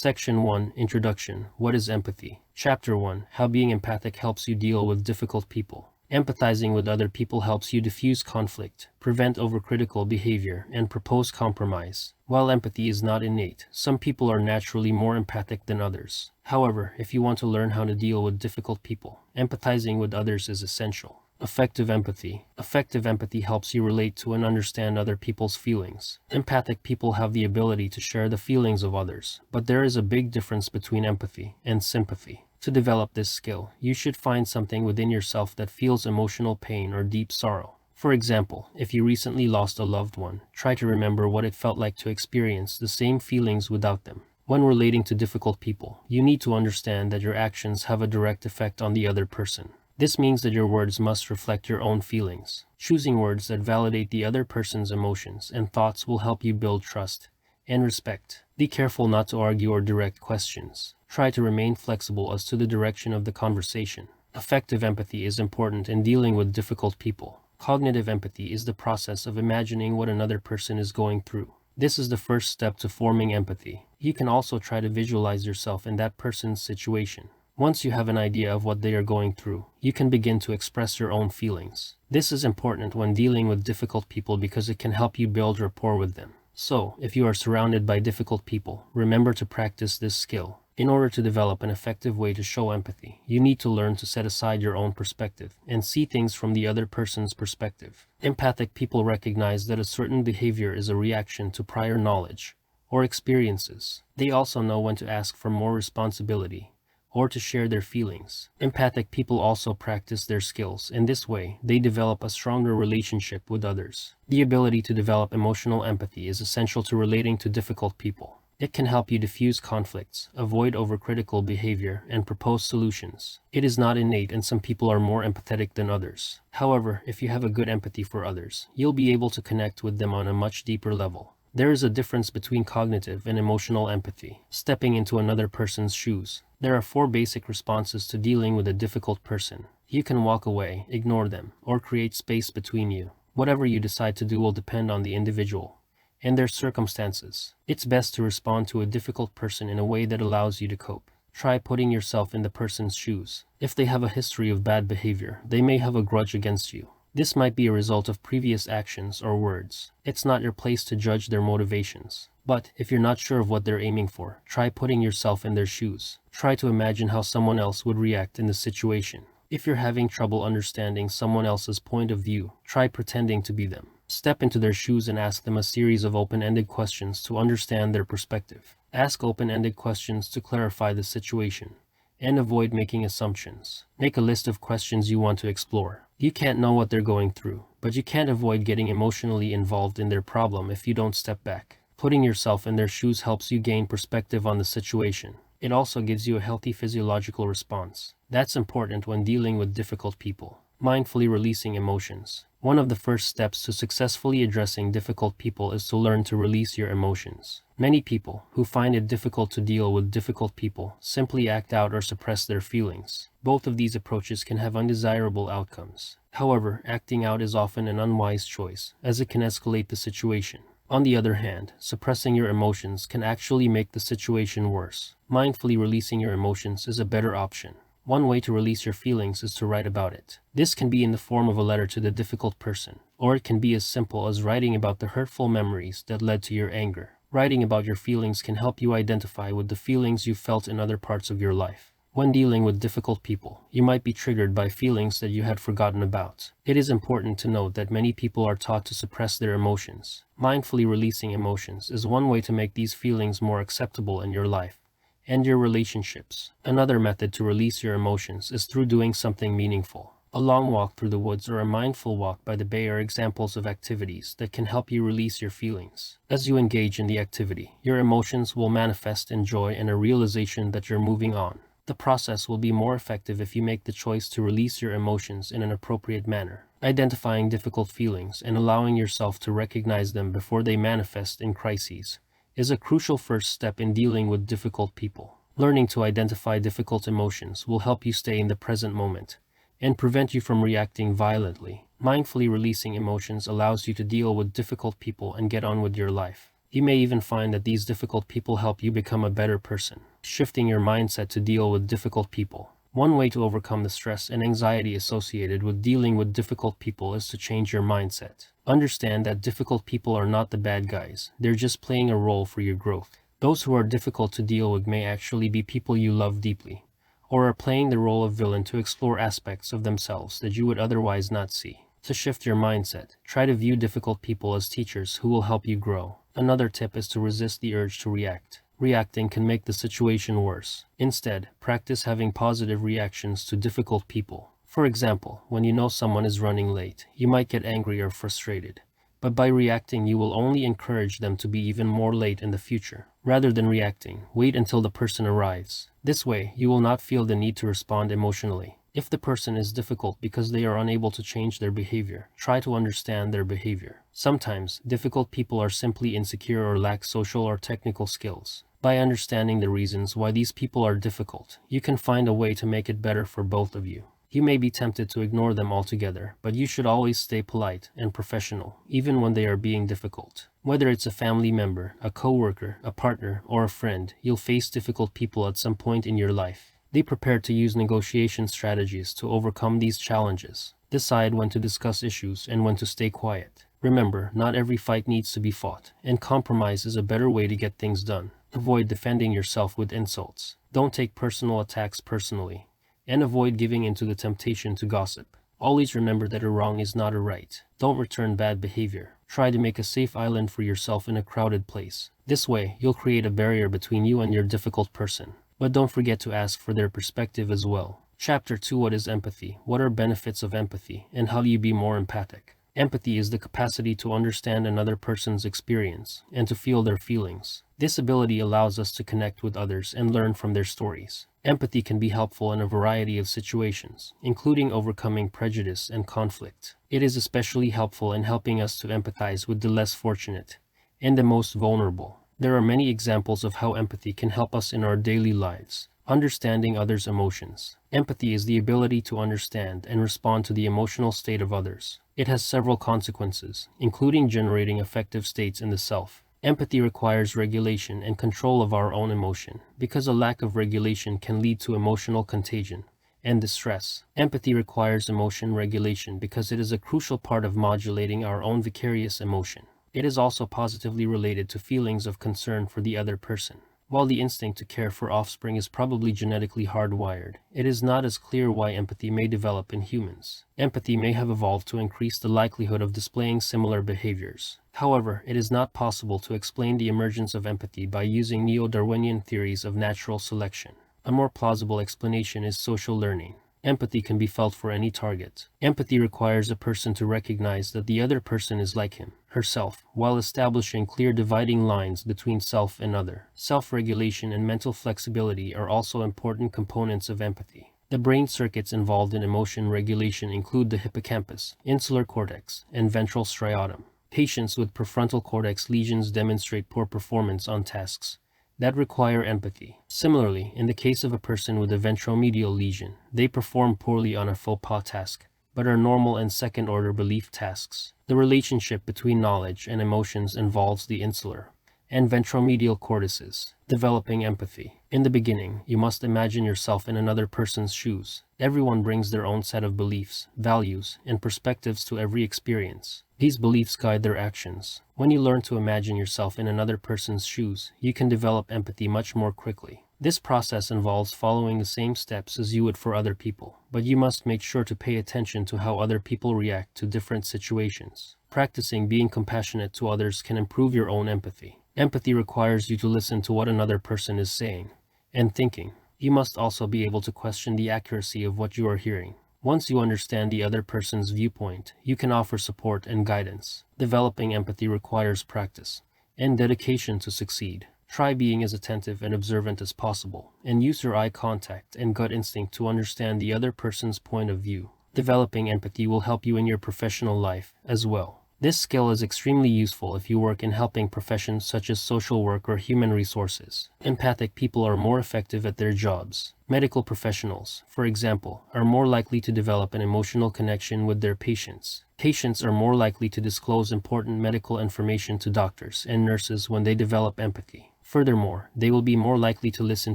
Section 1, Introduction. What is empathy? Chapter 1, How being empathic helps you deal with difficult people. Empathizing with other people helps you diffuse conflict, prevent overcritical behavior, and propose compromise. While empathy is not innate, some people are naturally more empathic than others. However, if you want to learn how to deal with difficult people, empathizing with others is essential. Affective empathy. Affective empathy helps you relate to and understand other people's feelings. Empathic people have the ability to share the feelings of others, but there is a big difference between empathy and sympathy. To develop this skill, you should find something within yourself that feels emotional pain or deep sorrow. For example, if you recently lost a loved one, try to remember what it felt like to experience the same feelings without them. When relating to difficult people, you need to understand that your actions have a direct effect on the other person. This means that your words must reflect your own feelings. Choosing words that validate the other person's emotions and thoughts will help you build trust and respect. Be careful not to argue or direct questions. Try to remain flexible as to the direction of the conversation. Affective empathy is important in dealing with difficult people. Cognitive empathy is the process of imagining what another person is going through. This is the first step to forming empathy. You can also try to visualize yourself in that person's situation. Once you have an idea of what they are going through, you can begin to express your own feelings. This is important when dealing with difficult people because it can help you build rapport with them. So, if you are surrounded by difficult people, remember to practice this skill. In order to develop an effective way to show empathy, you need to learn to set aside your own perspective and see things from the other person's perspective. Empathic people recognize that a certain behavior is a reaction to prior knowledge or experiences. They also know when to ask for more responsibility or to share their feelings. Empathic people also practice their skills. In this way, they develop a stronger relationship with others. The ability to develop emotional empathy is essential to relating to difficult people. It can help you diffuse conflicts, avoid overcritical behavior, and propose solutions. It is not innate and some people are more empathetic than others. However, if you have a good empathy for others, you'll be able to connect with them on a much deeper level. There is a difference between cognitive and emotional empathy. Stepping into another person's shoes. There are 4 basic responses to dealing with a difficult person. You can walk away, ignore them, or create space between you. Whatever you decide to do will depend on the individual and their circumstances. It's best to respond to a difficult person in a way that allows you to cope. Try putting yourself in the person's shoes. If they have a history of bad behavior, they may have a grudge against you. This might be a result of previous actions or words. It's not your place to judge their motivations. But if you're not sure of what they're aiming for, try putting yourself in their shoes. Try to imagine how someone else would react in the situation. If you're having trouble understanding someone else's point of view, try pretending to be them. Step into their shoes and ask them a series of open-ended questions to understand their perspective. Ask open-ended questions to clarify the situation and avoid making assumptions. Make a list of questions you want to explore. You can't know what they're going through, but you can't avoid getting emotionally involved in their problem if you don't step back. Putting yourself in their shoes helps you gain perspective on the situation. It also gives you a healthy physiological response. That's important when dealing with difficult people. Mindfully releasing emotions. One of the first steps to successfully addressing difficult people is to learn to release your emotions. Many people who find it difficult to deal with difficult people simply act out or suppress their feelings. Both of these approaches can have undesirable outcomes. However, acting out is often an unwise choice, as it can escalate the situation. On the other hand, suppressing your emotions can actually make the situation worse. Mindfully releasing your emotions is a better option. One way to release your feelings is to write about it. This can be in the form of a letter to the difficult person, or it can be as simple as writing about the hurtful memories that led to your anger. Writing about your feelings can help you identify with the feelings you felt in other parts of your life. When dealing with difficult people, you might be triggered by feelings that you had forgotten about. It is important to note that many people are taught to suppress their emotions. Mindfully releasing emotions is one way to make these feelings more acceptable in your life and your relationships. Another method to release your emotions is through doing something meaningful. A long walk through the woods or a mindful walk by the bay are examples of activities that can help you release your feelings. As you engage in the activity, your emotions will manifest in joy and a realization that you're moving on. The process will be more effective if you make the choice to release your emotions in an appropriate manner. Identifying difficult feelings and allowing yourself to recognize them before they manifest in crises is a crucial first step in dealing with difficult people. Learning to identify difficult emotions will help you stay in the present moment and prevent you from reacting violently. Mindfully releasing emotions allows you to deal with difficult people and get on with your life. You may even find that these difficult people help you become a better person, shifting your mindset to deal with difficult people. One way to overcome the stress and anxiety associated with dealing with difficult people is to change your mindset. Understand that difficult people are not the bad guys, they're just playing a role for your growth. Those who are difficult to deal with may actually be people you love deeply, or are playing the role of villain to explore aspects of themselves that you would otherwise not see. To shift your mindset, try to view difficult people as teachers who will help you grow. Another tip is to resist the urge to react. Reacting can make the situation worse. Instead, practice having positive reactions to difficult people. For example, when you know someone is running late, you might get angry or frustrated. But by reacting, you will only encourage them to be even more late in the future. Rather than reacting, wait until the person arrives. This way, you will not feel the need to respond emotionally. If the person is difficult because they are unable to change their behavior, try to understand their behavior. Sometimes, difficult people are simply insecure or lack social or technical skills. By understanding the reasons why these people are difficult, you can find a way to make it better for both of you. You may be tempted to ignore them altogether, but you should always stay polite and professional, even when they are being difficult. Whether it's a family member, a coworker, a partner, or a friend, you'll face difficult people at some point in your life. Be prepared to use negotiation strategies to overcome these challenges. Decide when to discuss issues and when to stay quiet. Remember, not every fight needs to be fought, and compromise is a better way to get things done. Avoid defending yourself with insults. Don't take personal attacks personally, and avoid giving in to the temptation to gossip. Always remember that a wrong is not a right. Don't return bad behavior. Try to make a safe island for yourself in a crowded place. This way, you'll create a barrier between you and your difficult person. But don't forget to ask for their perspective as well. Chapter 2: What is empathy? What are benefits of empathy, and how do you be more empathic? Empathy is the capacity to understand another person's experience and to feel their feelings. This ability allows us to connect with others and learn from their stories. Empathy can be helpful in a variety of situations, including overcoming prejudice and conflict. It is especially helpful in helping us to empathize with the less fortunate and the most vulnerable. There are many examples of how empathy can help us in our daily lives. Understanding others' emotions. Empathy is the ability to understand and respond to the emotional state of others. It has several consequences, including generating affective states in the self. Empathy requires regulation and control of our own emotion, because a lack of regulation can lead to emotional contagion and distress. Empathy requires emotion regulation because it is a crucial part of modulating our own vicarious emotion. It is also positively related to feelings of concern for the other person. While the instinct to care for offspring is probably genetically hardwired, it is not as clear why empathy may develop in humans. Empathy may have evolved to increase the likelihood of displaying similar behaviors. However, it is not possible to explain the emergence of empathy by using neo-Darwinian theories of natural selection. A more plausible explanation is social learning. Empathy can be felt for any target. Empathy requires a person to recognize that the other person is like him, herself, while establishing clear dividing lines between self and other. Self-regulation and mental flexibility are also important components of empathy. The brain circuits involved in emotion regulation include the hippocampus, insular cortex, and ventral striatum. Patients with prefrontal cortex lesions demonstrate poor performance on tasks that require empathy. Similarly, in the case of a person with a ventromedial lesion, they perform poorly on a faux pas task, but are normal and second-order belief tasks. The relationship between knowledge and emotions involves the insular and ventromedial cortices. Developing empathy. In the beginning, you must imagine yourself in another person's shoes. Everyone brings their own set of beliefs, values, and perspectives to every experience. These beliefs guide their actions. When you learn to imagine yourself in another person's shoes, you can develop empathy much more quickly. This process involves following the same steps as you would for other people, but you must make sure to pay attention to how other people react to different situations. Practicing being compassionate to others can improve your own empathy. Empathy requires you to listen to what another person is saying and thinking. You must also be able to question the accuracy of what you are hearing. Once you understand the other person's viewpoint, you can offer support and guidance. Developing empathy requires practice and dedication to succeed. Try being as attentive and observant as possible, and use your eye contact and gut instinct to understand the other person's point of view. Developing empathy will help you in your professional life as well. This skill is extremely useful if you work in helping professions such as social work or human resources. Empathic people are more effective at their jobs. Medical professionals, for example, are more likely to develop an emotional connection with their patients. Patients are more likely to disclose important medical information to doctors and nurses when they develop empathy. Furthermore, they will be more likely to listen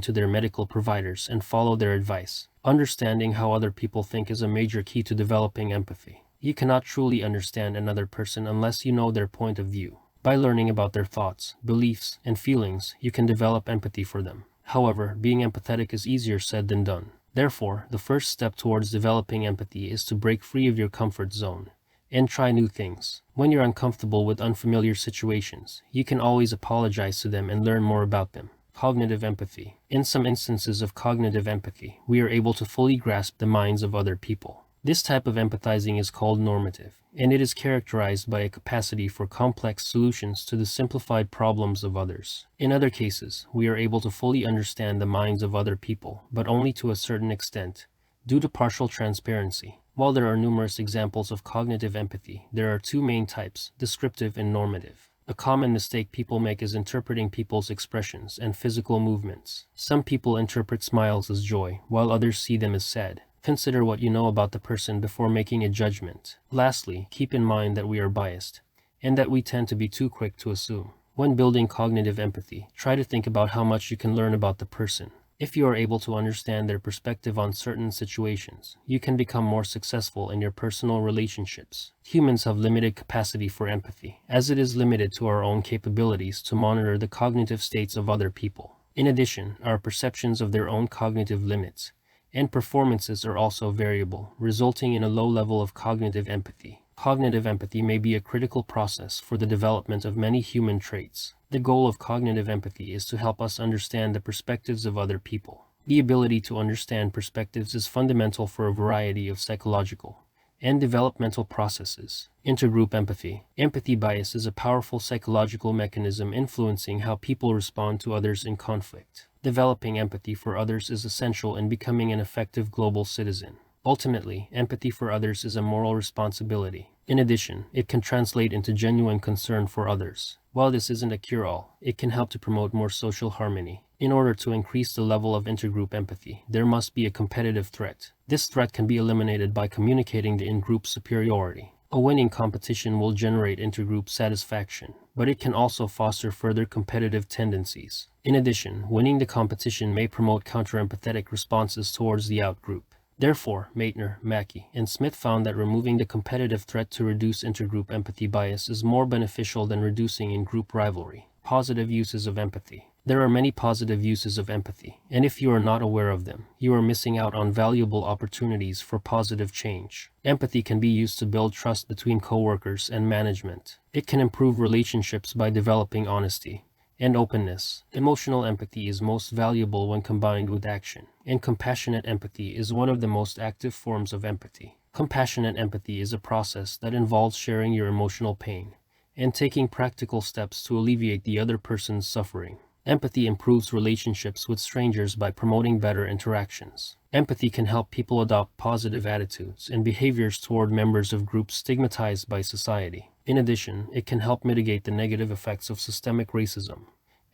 to their medical providers and follow their advice. Understanding how other people think is a major key to developing empathy. You cannot truly understand another person unless you know their point of view. By learning about their thoughts, beliefs, and feelings, you can develop empathy for them. However, being empathetic is easier said than done. Therefore, the first step towards developing empathy is to break free of your comfort zone and try new things. When you're uncomfortable with unfamiliar situations, you can always apologize to them and learn more about them. Cognitive empathy. In some instances of cognitive empathy, we are able to fully grasp the minds of other people. This type of empathizing is called normative, and it is characterized by a capacity for complex solutions to the simplified problems of others. In other cases, we are able to fully understand the minds of other people, but only to a certain extent, due to partial transparency. While there are numerous examples of cognitive empathy, there are two main types, descriptive and normative. A common mistake people make is interpreting people's expressions and physical movements. Some people interpret smiles as joy, while others see them as sad. Consider what you know about the person before making a judgment. Lastly, keep in mind that we are biased, and that we tend to be too quick to assume. When building cognitive empathy, try to think about how much you can learn about the person. If you are able to understand their perspective on certain situations, you can become more successful in your personal relationships. Humans have limited capacity for empathy, as it is limited to our own capabilities to monitor the cognitive states of other people. In addition, our perceptions of their own cognitive limits and performances are also variable, resulting in a low level of cognitive empathy. Cognitive empathy may be a critical process for the development of many human traits. The goal of cognitive empathy is to help us understand the perspectives of other people. The ability to understand perspectives is fundamental for a variety of psychological and developmental processes. Intergroup empathy. Empathy bias is a powerful psychological mechanism influencing how people respond to others in conflict. Developing empathy for others is essential in becoming an effective global citizen. Ultimately, empathy for others is a moral responsibility. In addition, it can translate into genuine concern for others. While this isn't a cure-all, it can help to promote more social harmony. In order to increase the level of intergroup empathy, there must be a competitive threat. This threat can be eliminated by communicating the in-group superiority. A winning competition will generate intergroup satisfaction, but it can also foster further competitive tendencies. In addition, winning the competition may promote counter-empathetic responses towards the outgroup. Therefore, Maitner, Mackey, and Smith found that removing the competitive threat to reduce intergroup empathy bias is more beneficial than reducing in-group rivalry. Positive uses of empathy. There are many positive uses of empathy, and if you are not aware of them, you are missing out on valuable opportunities for positive change. Empathy can be used to build trust between coworkers and management. It can improve relationships by developing honesty and openness. Emotional empathy is most valuable when combined with action, and compassionate empathy is one of the most active forms of empathy. Compassionate empathy is a process that involves sharing your emotional pain and taking practical steps to alleviate the other person's suffering. Empathy improves relationships with strangers by promoting better interactions. Empathy can help people adopt positive attitudes and behaviors toward members of groups stigmatized by society. In addition, it can help mitigate the negative effects of systemic racism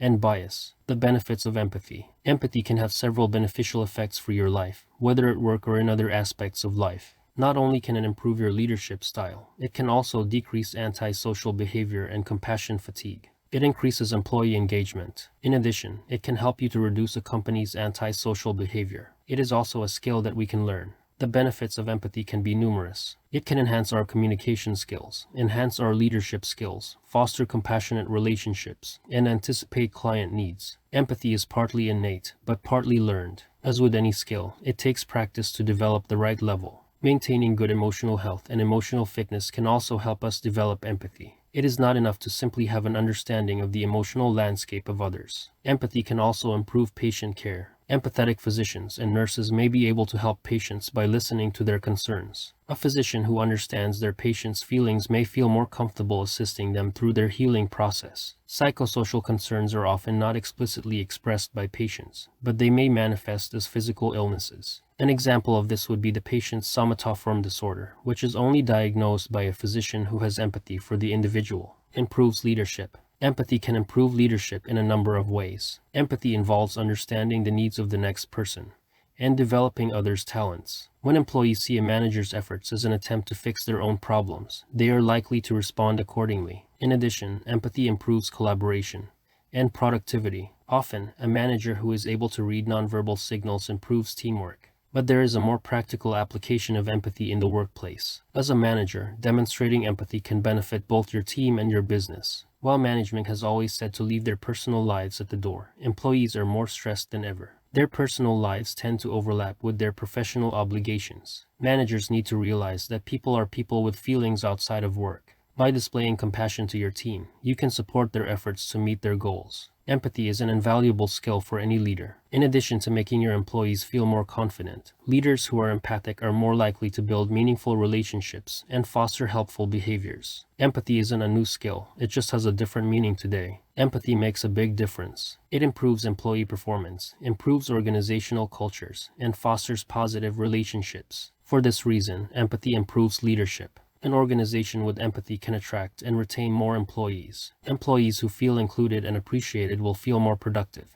and bias. The benefits of empathy. Empathy can have several beneficial effects for your life, whether at work or in other aspects of life. Not only can it improve your leadership style, it can also decrease antisocial behavior and compassion fatigue. It increases employee engagement. In addition, it can help you to reduce a company's antisocial behavior. It is also a skill that we can learn. The benefits of empathy can be numerous. It can enhance our communication skills, enhance our leadership skills, foster compassionate relationships, and anticipate client needs. Empathy is partly innate, but partly learned. As with any skill, it takes practice to develop the right level. Maintaining good emotional health and emotional fitness can also help us develop empathy. It is not enough to simply have an understanding of the emotional landscape of others. Empathy can also improve patient care. Empathetic physicians and nurses may be able to help patients by listening to their concerns. A physician who understands their patient's feelings may feel more comfortable assisting them through their healing process. Psychosocial concerns are often not explicitly expressed by patients, but they may manifest as physical illnesses. An example of this would be the patient's somatoform disorder, which is only diagnosed by a physician who has empathy for the individual. Improves leadership. Empathy can improve leadership in a number of ways. Empathy involves understanding the needs of the next person and developing others' talents. When employees see a manager's efforts as an attempt to fix their own problems, they are likely to respond accordingly. In addition, empathy improves collaboration and productivity. Often, a manager who is able to read nonverbal signals improves teamwork. But there is a more practical application of empathy in the workplace. As a manager, demonstrating empathy can benefit both your team and your business. While management has always said to leave their personal lives at the door, employees are more stressed than ever. Their personal lives tend to overlap with their professional obligations. Managers need to realize that people are people with feelings outside of work. By displaying compassion to your team, you can support their efforts to meet their goals. Empathy is an invaluable skill for any leader. In addition to making your employees feel more confident, leaders who are empathic are more likely to build meaningful relationships and foster helpful behaviors. Empathy isn't a new skill, it just has a different meaning today. Empathy makes a big difference. It improves employee performance, improves organizational cultures, and fosters positive relationships. For this reason, empathy improves leadership. An organization with empathy can attract and retain more employees. Employees who feel included and appreciated will feel more productive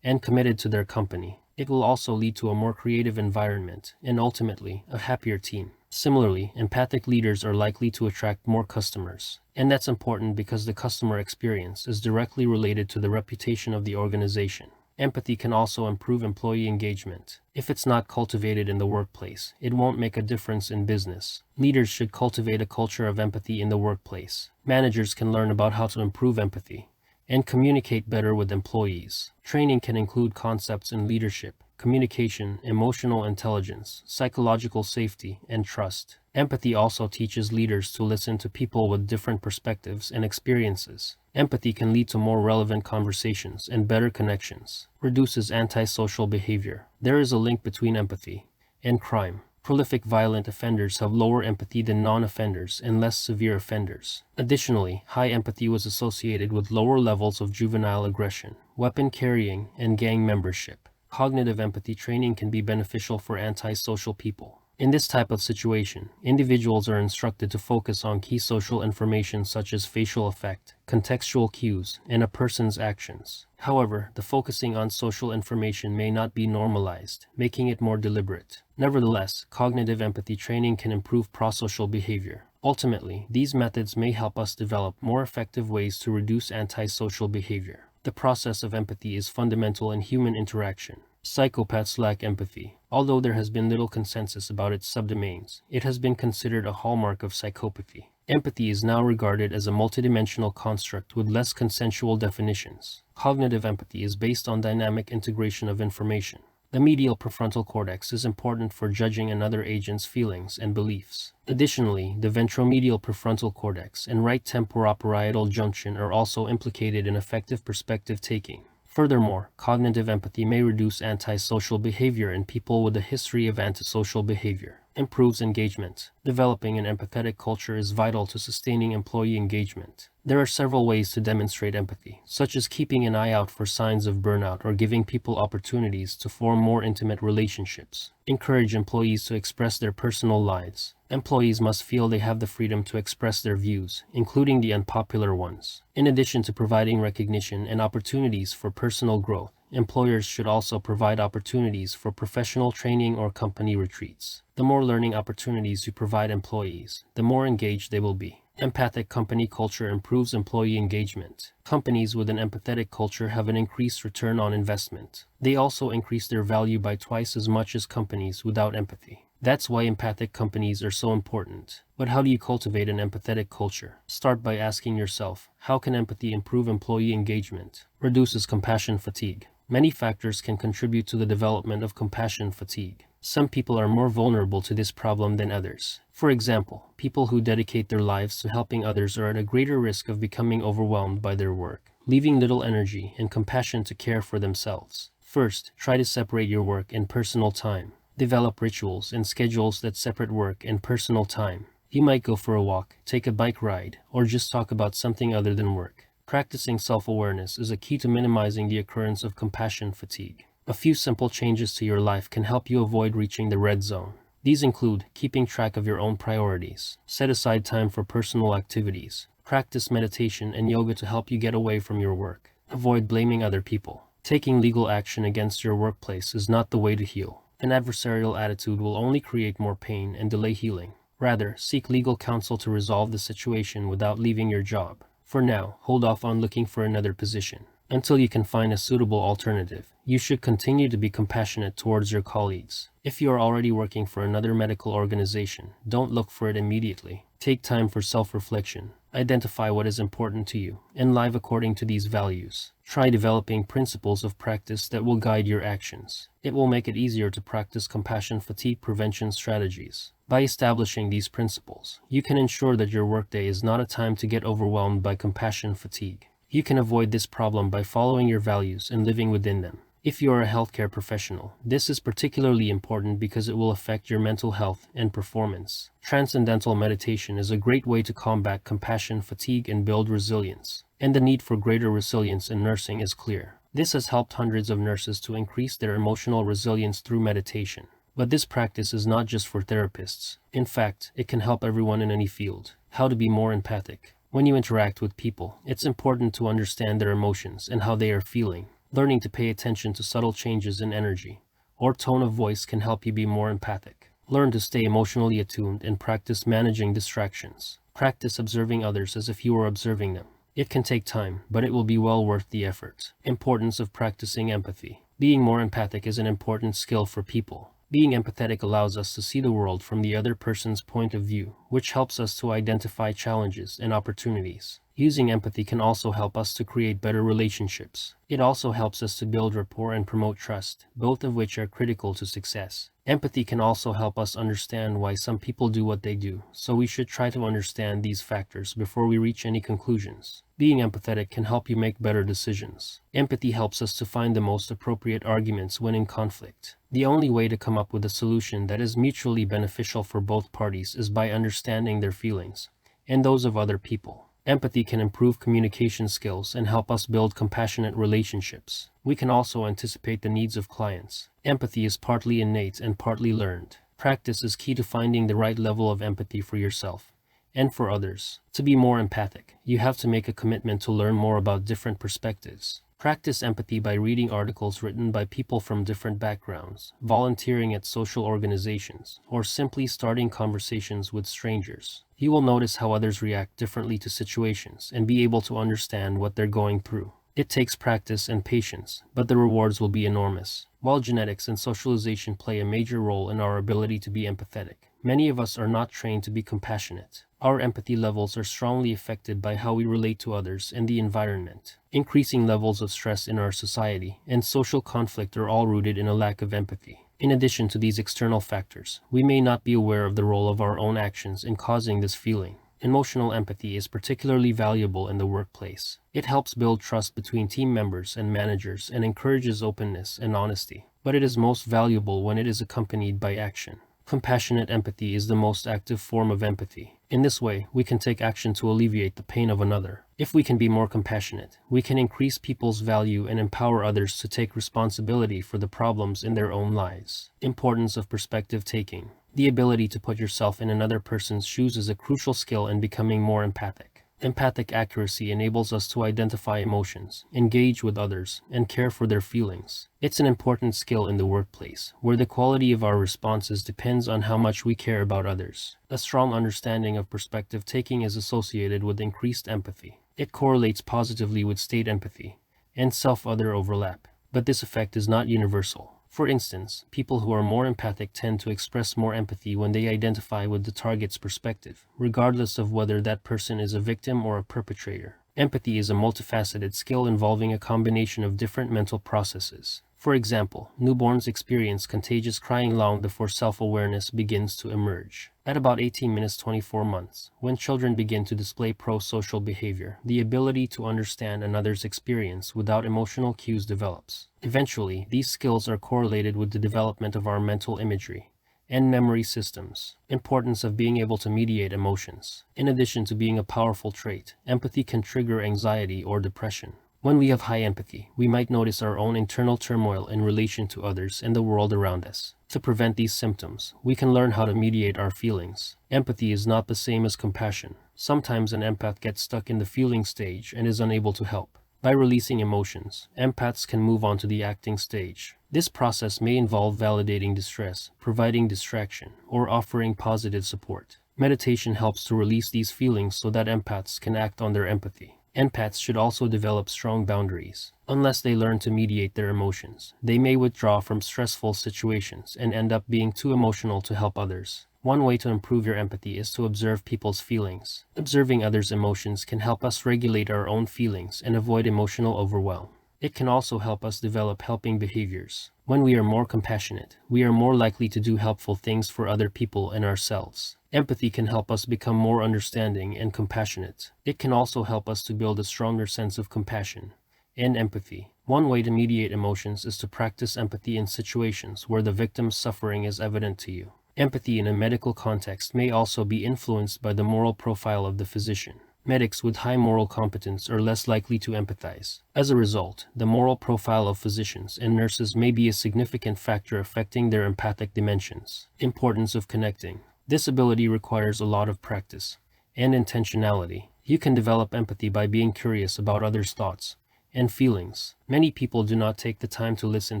and committed to their company. It will also lead to a more creative environment and ultimately a happier team. Similarly, empathic leaders are likely to attract more customers. And that's important because the customer experience is directly related to the reputation of the organization. Empathy can also improve employee engagement. If it's not cultivated in the workplace, it won't make a difference in business. Leaders should cultivate a culture of empathy in the workplace. Managers can learn about how to improve empathy and communicate better with employees. Training can include concepts in leadership, communication, emotional intelligence, psychological safety, and trust. Empathy also teaches leaders to listen to people with different perspectives and experiences. Empathy can lead to more relevant conversations and better connections. Reduces antisocial behavior. There is a link between empathy and crime. Prolific violent offenders have lower empathy than non-offenders and less severe offenders. Additionally, high empathy was associated with lower levels of juvenile aggression, weapon carrying, and gang membership. Cognitive empathy training can be beneficial for antisocial people. In this type of situation, individuals are instructed to focus on key social information such as facial affect, contextual cues, and a person's actions. However, the focusing on social information may not be normalized, making it more deliberate. Nevertheless, cognitive empathy training can improve prosocial behavior. Ultimately, these methods may help us develop more effective ways to reduce antisocial behavior. The process of empathy is fundamental in human interaction. Psychopaths lack empathy. Although there has been little consensus about its subdomains, it has been considered a hallmark of psychopathy. Empathy is now regarded as a multidimensional construct with less consensual definitions. Cognitive empathy is based on dynamic integration of information. The medial prefrontal cortex is important for judging another agent's feelings and beliefs. Additionally, the ventromedial prefrontal cortex and right temporoparietal junction are also implicated in affective perspective taking. Furthermore, cognitive empathy may reduce antisocial behavior in people with a history of antisocial behavior. Improves engagement. Developing an empathetic culture is vital to sustaining employee engagement. There are several ways to demonstrate empathy, such as keeping an eye out for signs of burnout or giving people opportunities to form more intimate relationships. Encourage employees to express their personal lives. Employees must feel they have the freedom to express their views, including the unpopular ones. In addition to providing recognition and opportunities for personal growth, employers should also provide opportunities for professional training or company retreats. The more learning opportunities you provide employees, the more engaged they will be. Empathic company culture improves employee engagement. Companies with an empathetic culture have an increased return on investment. They also increase their value by twice as much as companies without empathy. That's why empathic companies are so important. But how do you cultivate an empathetic culture? Start by asking yourself, how can empathy improve employee engagement? Reduces compassion fatigue. Many factors can contribute to the development of compassion fatigue. Some people are more vulnerable to this problem than others. For example, people who dedicate their lives to helping others are at a greater risk of becoming overwhelmed by their work, leaving little energy and compassion to care for themselves. First, try to separate your work and personal time. Develop rituals and schedules that separate work and personal time. You might go for a walk, take a bike ride, or just talk about something other than work. Practicing self-awareness is a key to minimizing the occurrence of compassion fatigue. A few simple changes to your life can help you avoid reaching the red zone. These include keeping track of your own priorities, set aside time for personal activities, practice meditation and yoga to help you get away from your work, avoid blaming other people. Taking legal action against your workplace is not the way to heal. An adversarial attitude will only create more pain and delay healing. Rather, seek legal counsel to resolve the situation without leaving your job. For now, hold off on looking for another position. Until you can find a suitable alternative, you should continue to be compassionate towards your colleagues. If you are already working for another medical organization, don't look for it immediately. Take time for self-reflection. Identify what is important to you, and live according to these values. Try developing principles of practice that will guide your actions. It will make it easier to practice compassion fatigue prevention strategies. By establishing these principles, you can ensure that your workday is not a time to get overwhelmed by compassion fatigue. You can avoid this problem by following your values and living within them. If you are a healthcare professional, this is particularly important because it will affect your mental health and performance. Transcendental meditation is a great way to combat compassion fatigue and build resilience. And the need for greater resilience in nursing is clear. This has helped hundreds of nurses to increase their emotional resilience through meditation. But this practice is not just for therapists. In fact, it can help everyone in any field. How to be more empathic. When you interact with people, it's important to understand their emotions and how they are feeling. Learning to pay attention to subtle changes in energy or tone of voice can help you be more empathic. Learn to stay emotionally attuned and practice managing distractions. Practice observing others as if you were observing them. It can take time, but it will be well worth the effort. Importance of practicing empathy. Being more empathic is an important skill for people. Being empathetic allows us to see the world from the other person's point of view, which helps us to identify challenges and opportunities. Using empathy can also help us to create better relationships. It also helps us to build rapport and promote trust, both of which are critical to success. Empathy can also help us understand why some people do what they do, so we should try to understand these factors before we reach any conclusions. Being empathetic can help you make better decisions. Empathy helps us to find the most appropriate arguments when in conflict. The only way to come up with a solution that is mutually beneficial for both parties is by understanding their feelings and those of other people. Empathy can improve communication skills and help us build compassionate relationships. We can also anticipate the needs of clients. Empathy is partly innate and partly learned. Practice is key to finding the right level of empathy for yourself and for others. To be more empathic, you have to make a commitment to learn more about different perspectives. Practice empathy by reading articles written by people from different backgrounds, volunteering at social organizations, or simply starting conversations with strangers. You will notice how others react differently to situations and be able to understand what they're going through. It takes practice and patience, but the rewards will be enormous. While genetics and socialization play a major role in our ability to be empathetic, many of us are not trained to be compassionate. Our empathy levels are strongly affected by how we relate to others and the environment. Increasing levels of stress in our society and social conflict are all rooted in a lack of empathy. In addition to these external factors, we may not be aware of the role of our own actions in causing this feeling. Emotional empathy is particularly valuable in the workplace. It helps build trust between team members and managers and encourages openness and honesty. But it is most valuable when it is accompanied by action. Compassionate empathy is the most active form of empathy. In this way, we can take action to alleviate the pain of another. If we can be more compassionate, we can increase people's value and empower others to take responsibility for the problems in their own lives. Importance of perspective taking. The ability to put yourself in another person's shoes is a crucial skill in becoming more empathic. Empathic accuracy enables us to identify emotions, engage with others, and care for their feelings. It's an important skill in the workplace, where the quality of our responses depends on how much we care about others. A strong understanding of perspective taking is associated with increased empathy. It correlates positively with state empathy and self-other overlap, but this effect is not universal. For instance, people who are more empathic tend to express more empathy when they identify with the target's perspective, regardless of whether that person is a victim or a perpetrator. Empathy is a multifaceted skill involving a combination of different mental processes. For example, newborns experience contagious crying long before self-awareness begins to emerge. At about 18 minutes 24 months, when children begin to display pro-social behavior, the ability to understand another's experience without emotional cues develops. Eventually, these skills are correlated with the development of our mental imagery and memory systems. Importance of being able to mediate emotions. In addition to being a powerful trait, empathy can trigger anxiety or depression. When we have high empathy, we might notice our own internal turmoil in relation to others and the world around us. To prevent these symptoms, we can learn how to mediate our feelings. Empathy is not the same as compassion. Sometimes an empath gets stuck in the feeling stage and is unable to help. By releasing emotions, empaths can move on to the acting stage. This process may involve validating distress, providing distraction, or offering positive support. Meditation helps to release these feelings so that empaths can act on their empathy. Empaths should also develop strong boundaries. Unless they learn to mediate their emotions, they may withdraw from stressful situations and end up being too emotional to help others. One way to improve your empathy is to observe people's feelings. Observing others' emotions can help us regulate our own feelings and avoid emotional overwhelm. It can also help us develop helping behaviors. When we are more compassionate, we are more likely to do helpful things for other people and ourselves. Empathy can help us become more understanding and compassionate. It can also help us to build a stronger sense of compassion and empathy. One way to mediate emotions is to practice empathy in situations where the victim's suffering is evident to you. Empathy in a medical context may also be influenced by the moral profile of the physician. Medics with high moral competence are less likely to empathize. As a result, the moral profile of physicians and nurses may be a significant factor affecting their empathic dimensions. Importance of connecting. This ability requires a lot of practice and intentionality. You can develop empathy by being curious about others' thoughts and feelings. Many people do not take the time to listen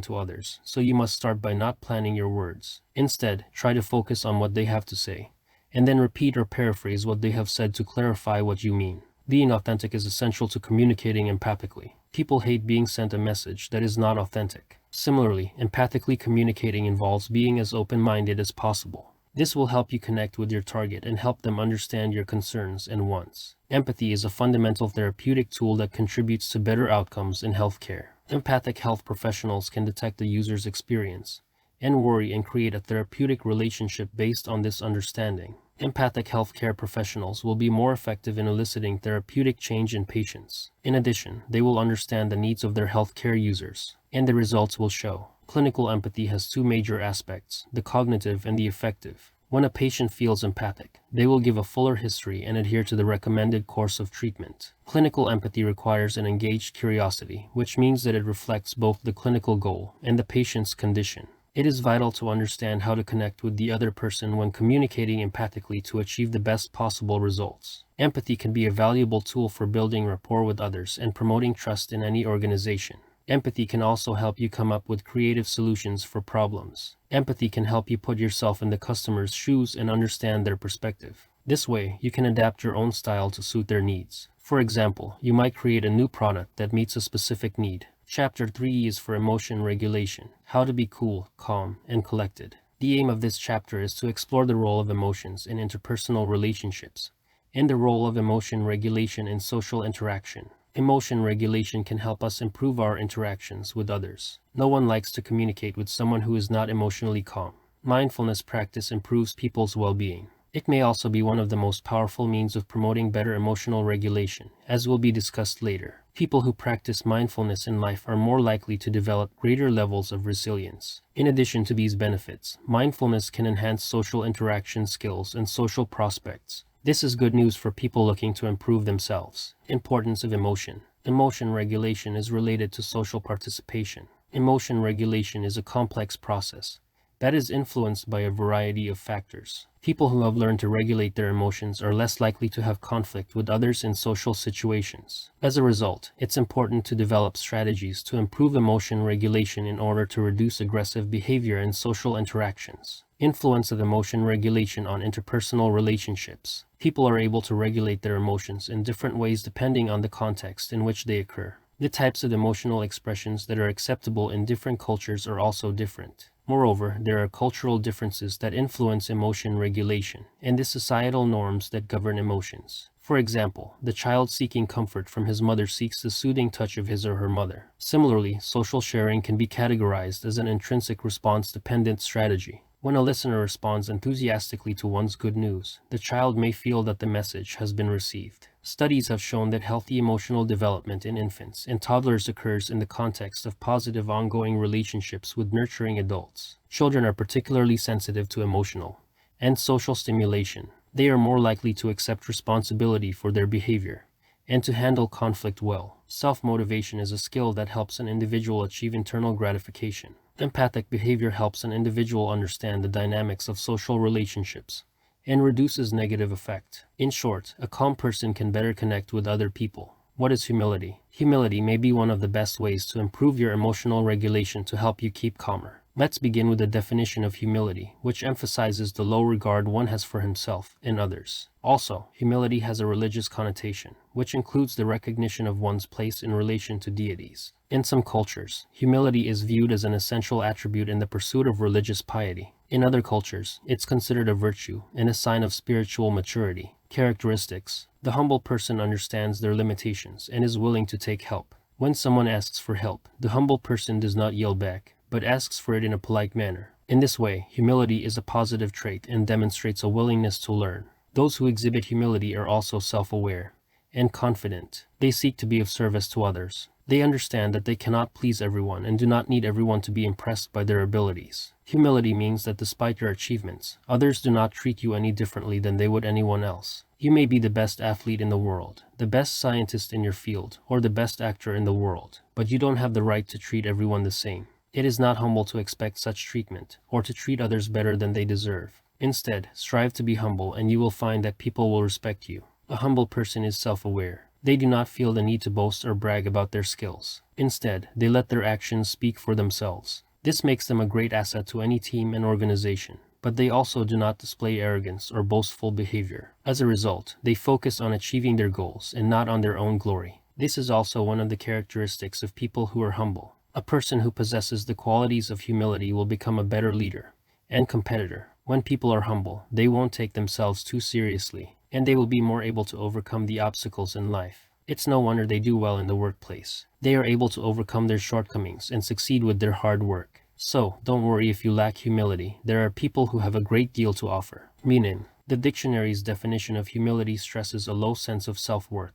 to others, so you must start by not planning your words. Instead, try to focus on what they have to say, and then repeat or paraphrase what they have said to clarify what you mean. Being authentic is essential to communicating empathically. People hate being sent a message that is not authentic. Similarly, empathically communicating involves being as open-minded as possible. This will help you connect with your target and help them understand your concerns and wants. Empathy is a fundamental therapeutic tool that contributes to better outcomes in healthcare. Empathic health professionals can detect the user's experience and worry and create a therapeutic relationship based on this understanding. Empathic healthcare professionals will be more effective in eliciting therapeutic change in patients. In addition, they will understand the needs of their healthcare users, and the results will show. Clinical empathy has two major aspects, the cognitive and the affective. When a patient feels empathic, they will give a fuller history and adhere to the recommended course of treatment. Clinical empathy requires an engaged curiosity, which means that it reflects both the clinical goal and the patient's condition. It is vital to understand how to connect with the other person when communicating empathically to achieve the best possible results. Empathy can be a valuable tool for building rapport with others and promoting trust in any organization. Empathy can also help you come up with creative solutions for problems. Empathy can help you put yourself in the customer's shoes and understand their perspective. This way, you can adapt your own style to suit their needs. For example, you might create a new product that meets a specific need. Chapter 3 is for emotion regulation, how to be cool, calm, and collected. The aim of this chapter is to explore the role of emotions in interpersonal relationships and the role of emotion regulation in social interaction. Emotion regulation can help us improve our interactions with others. No one likes to communicate with someone who is not emotionally calm. Mindfulness practice improves people's well-being. It may also be one of the most powerful means of promoting better emotional regulation, as will be discussed later. People who practice mindfulness in life are more likely to develop greater levels of resilience. In addition to these benefits, mindfulness can enhance social interaction skills and social prospects. This is good news for people looking to improve themselves. Importance of emotion. Emotion regulation is related to social participation. Emotion regulation is a complex process that is influenced by a variety of factors. People who have learned to regulate their emotions are less likely to have conflict with others in social situations. As a result, it's important to develop strategies to improve emotion regulation in order to reduce aggressive behavior in social interactions. Influence of emotion regulation on interpersonal relationships. People are able to regulate their emotions in different ways depending on the context in which they occur. The types of emotional expressions that are acceptable in different cultures are also different. Moreover, there are cultural differences that influence emotion regulation, and the societal norms that govern emotions. For example, the child seeking comfort from his mother seeks the soothing touch of his or her mother. Similarly, social sharing can be categorized as an intrinsic response-dependent strategy. When a listener responds enthusiastically to one's good news, the child may feel that the message has been received. Studies have shown that healthy emotional development in infants and toddlers occurs in the context of positive ongoing relationships with nurturing adults. Children are particularly sensitive to emotional and social stimulation. They are more likely to accept responsibility for their behavior and to handle conflict well. Self-motivation is a skill that helps an individual achieve internal gratification. Empathic behavior helps an individual understand the dynamics of social relationships and reduces negative effect. In short, a calm person can better connect with other people. What is humility? Humility may be one of the best ways to improve your emotional regulation to help you keep calmer. Let's begin with the definition of humility, which emphasizes the low regard one has for himself and others. Also, humility has a religious connotation, which includes the recognition of one's place in relation to deities. In some cultures, humility is viewed as an essential attribute in the pursuit of religious piety. In other cultures, it's considered a virtue and a sign of spiritual maturity. Characteristics: the humble person understands their limitations and is willing to take help. When someone asks for help, the humble person does not yell back, but asks for it in a polite manner. In this way, humility is a positive trait and demonstrates a willingness to learn. Those who exhibit humility are also self-aware and confident. They seek to be of service to others. They understand that they cannot please everyone and do not need everyone to be impressed by their abilities. Humility means that despite your achievements, others do not treat you any differently than they would anyone else. You may be the best athlete in the world, the best scientist in your field, or the best actor in the world, but you don't have the right to treat everyone the same. It is not humble to expect such treatment, or to treat others better than they deserve. Instead, strive to be humble and you will find that people will respect you. A humble person is self-aware. They do not feel the need to boast or brag about their skills. Instead, they let their actions speak for themselves. This makes them a great asset to any team and organization, but they also do not display arrogance or boastful behavior. As a result, they focus on achieving their goals and not on their own glory. This is also one of the characteristics of people who are humble. A person who possesses the qualities of humility will become a better leader and competitor. When people are humble, they won't take themselves too seriously, and they will be more able to overcome the obstacles in life. It's no wonder they do well in the workplace. They are able to overcome their shortcomings and succeed with their hard work. So, don't worry if you lack humility. There are people who have a great deal to offer. Meaning, the dictionary's definition of humility stresses a low sense of self-worth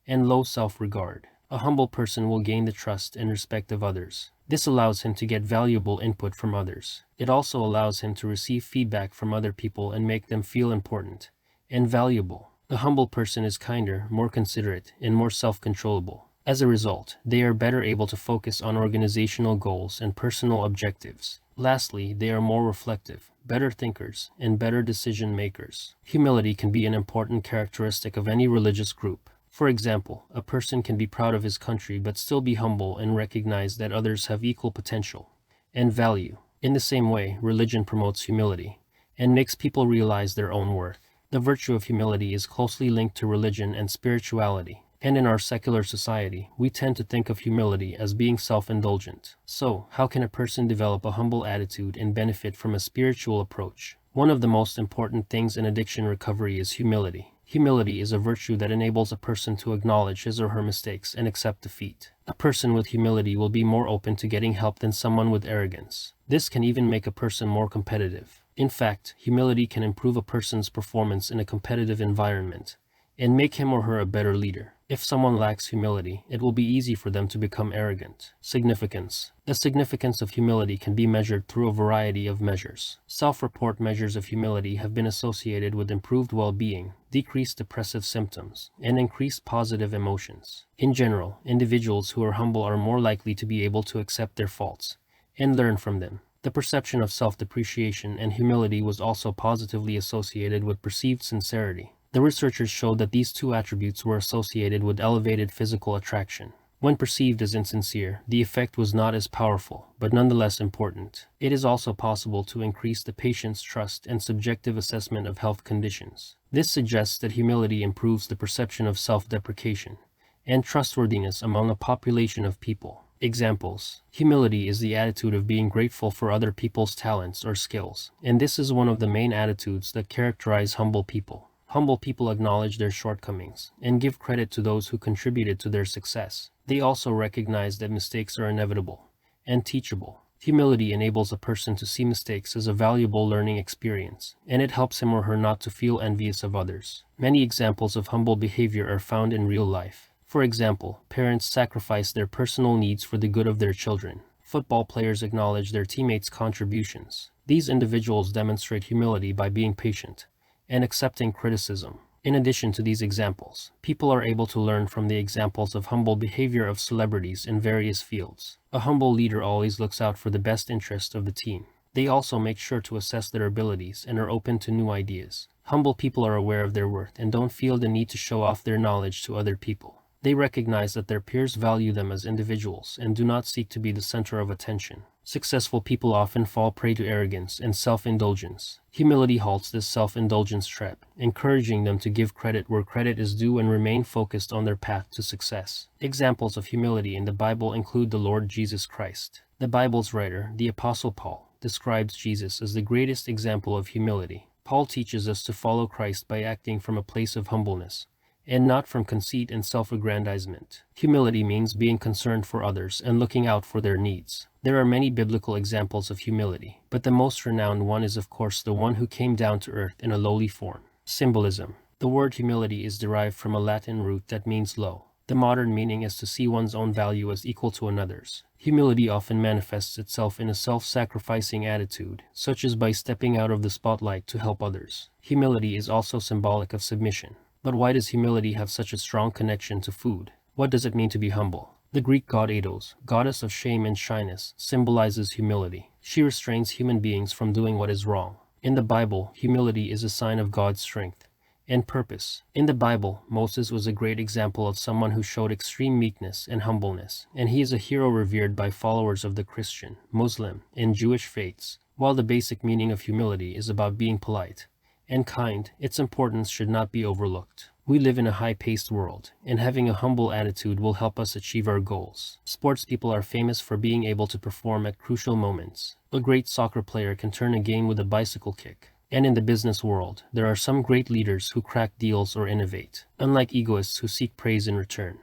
and low self-regard. A humble person will gain the trust and respect of others. This allows him to get valuable input from others. It also allows him to receive feedback from other people and make them feel important and valuable. A humble person is kinder, more considerate, and more self-controllable. As a result, they are better able to focus on organizational goals and personal objectives. Lastly, they are more reflective, better thinkers, and better decision makers. Humility can be an important characteristic of any religious group. For example, a person can be proud of his country but still be humble and recognize that others have equal potential and value. In the same way, religion promotes humility and makes people realize their own worth. The virtue of humility is closely linked to religion and spirituality, and in our secular society, we tend to think of humility as being self-indulgent. So, how can a person develop a humble attitude and benefit from a spiritual approach? One of the most important things in addiction recovery is humility. Humility is a virtue that enables a person to acknowledge his or her mistakes and accept defeat. A person with humility will be more open to getting help than someone with arrogance. This can even make a person more competitive. In fact, humility can improve a person's performance in a competitive environment and make him or her a better leader. If someone lacks humility, it will be easy for them to become arrogant. Significance. The significance of humility can be measured through a variety of measures. Self-report measures of humility have been associated with improved well-being, decreased depressive symptoms, and increased positive emotions. In general, individuals who are humble are more likely to be able to accept their faults and learn from them. The perception of self-depreciation and humility was also positively associated with perceived sincerity. The researchers showed that these two attributes were associated with elevated physical attraction. When perceived as insincere, the effect was not as powerful, but nonetheless important. It is also possible to increase the patient's trust and subjective assessment of health conditions. This suggests that humility improves the perception of self-deprecation and trustworthiness among a population of people. Examples. Humility is the attitude of being grateful for other people's talents or skills, and this is one of the main attitudes that characterize humble people. Humble people acknowledge their shortcomings and give credit to those who contributed to their success. They also recognize that mistakes are inevitable and teachable. Humility enables a person to see mistakes as a valuable learning experience, and it helps him or her not to feel envious of others. Many examples of humble behavior are found in real life. For example, parents sacrifice their personal needs for the good of their children. Football players acknowledge their teammates' contributions. These individuals demonstrate humility by being patient and accepting criticism. In addition to these examples, people are able to learn from the examples of humble behavior of celebrities in various fields. A humble leader always looks out for the best interest of the team. They also make sure to assess their abilities and are open to new ideas. Humble people are aware of their worth and don't feel the need to show off their knowledge to other people. They recognize that their peers value them as individuals and do not seek to be the center of attention. Successful people often fall prey to arrogance and self-indulgence. Humility halts this self-indulgence trap, encouraging them to give credit where credit is due and remain focused on their path to success. Examples of humility in the Bible include the Lord Jesus Christ. The Bible's writer, the Apostle Paul, describes Jesus as the greatest example of humility. Paul teaches us to follow Christ by acting from a place of humbleness, and not from conceit and self-aggrandizement. Humility means being concerned for others and looking out for their needs. There are many biblical examples of humility, but the most renowned one is of course the one who came down to earth in a lowly form. Symbolism. The word humility is derived from a Latin root that means low. The modern meaning is to see one's own value as equal to another's. Humility often manifests itself in a self-sacrificing attitude, such as by stepping out of the spotlight to help others. Humility is also symbolic of submission. But why does humility have such a strong connection to food? What does it mean to be humble? The Greek god Eidos, goddess of shame and shyness, symbolizes humility. She restrains human beings from doing what is wrong. In the Bible, humility is a sign of God's strength and purpose. In the Bible, Moses was a great example of someone who showed extreme meekness and humbleness, and he is a hero revered by followers of the Christian, Muslim, and Jewish faiths. While the basic meaning of humility is about being polite and kind, its importance should not be overlooked. We live in a high-paced world, and having a humble attitude will help us achieve our goals. Sports people are famous for being able to perform at crucial moments. A great soccer player can turn a game with a bicycle kick. And in the business world, there are some great leaders who crack deals or innovate, unlike egoists who seek praise in return.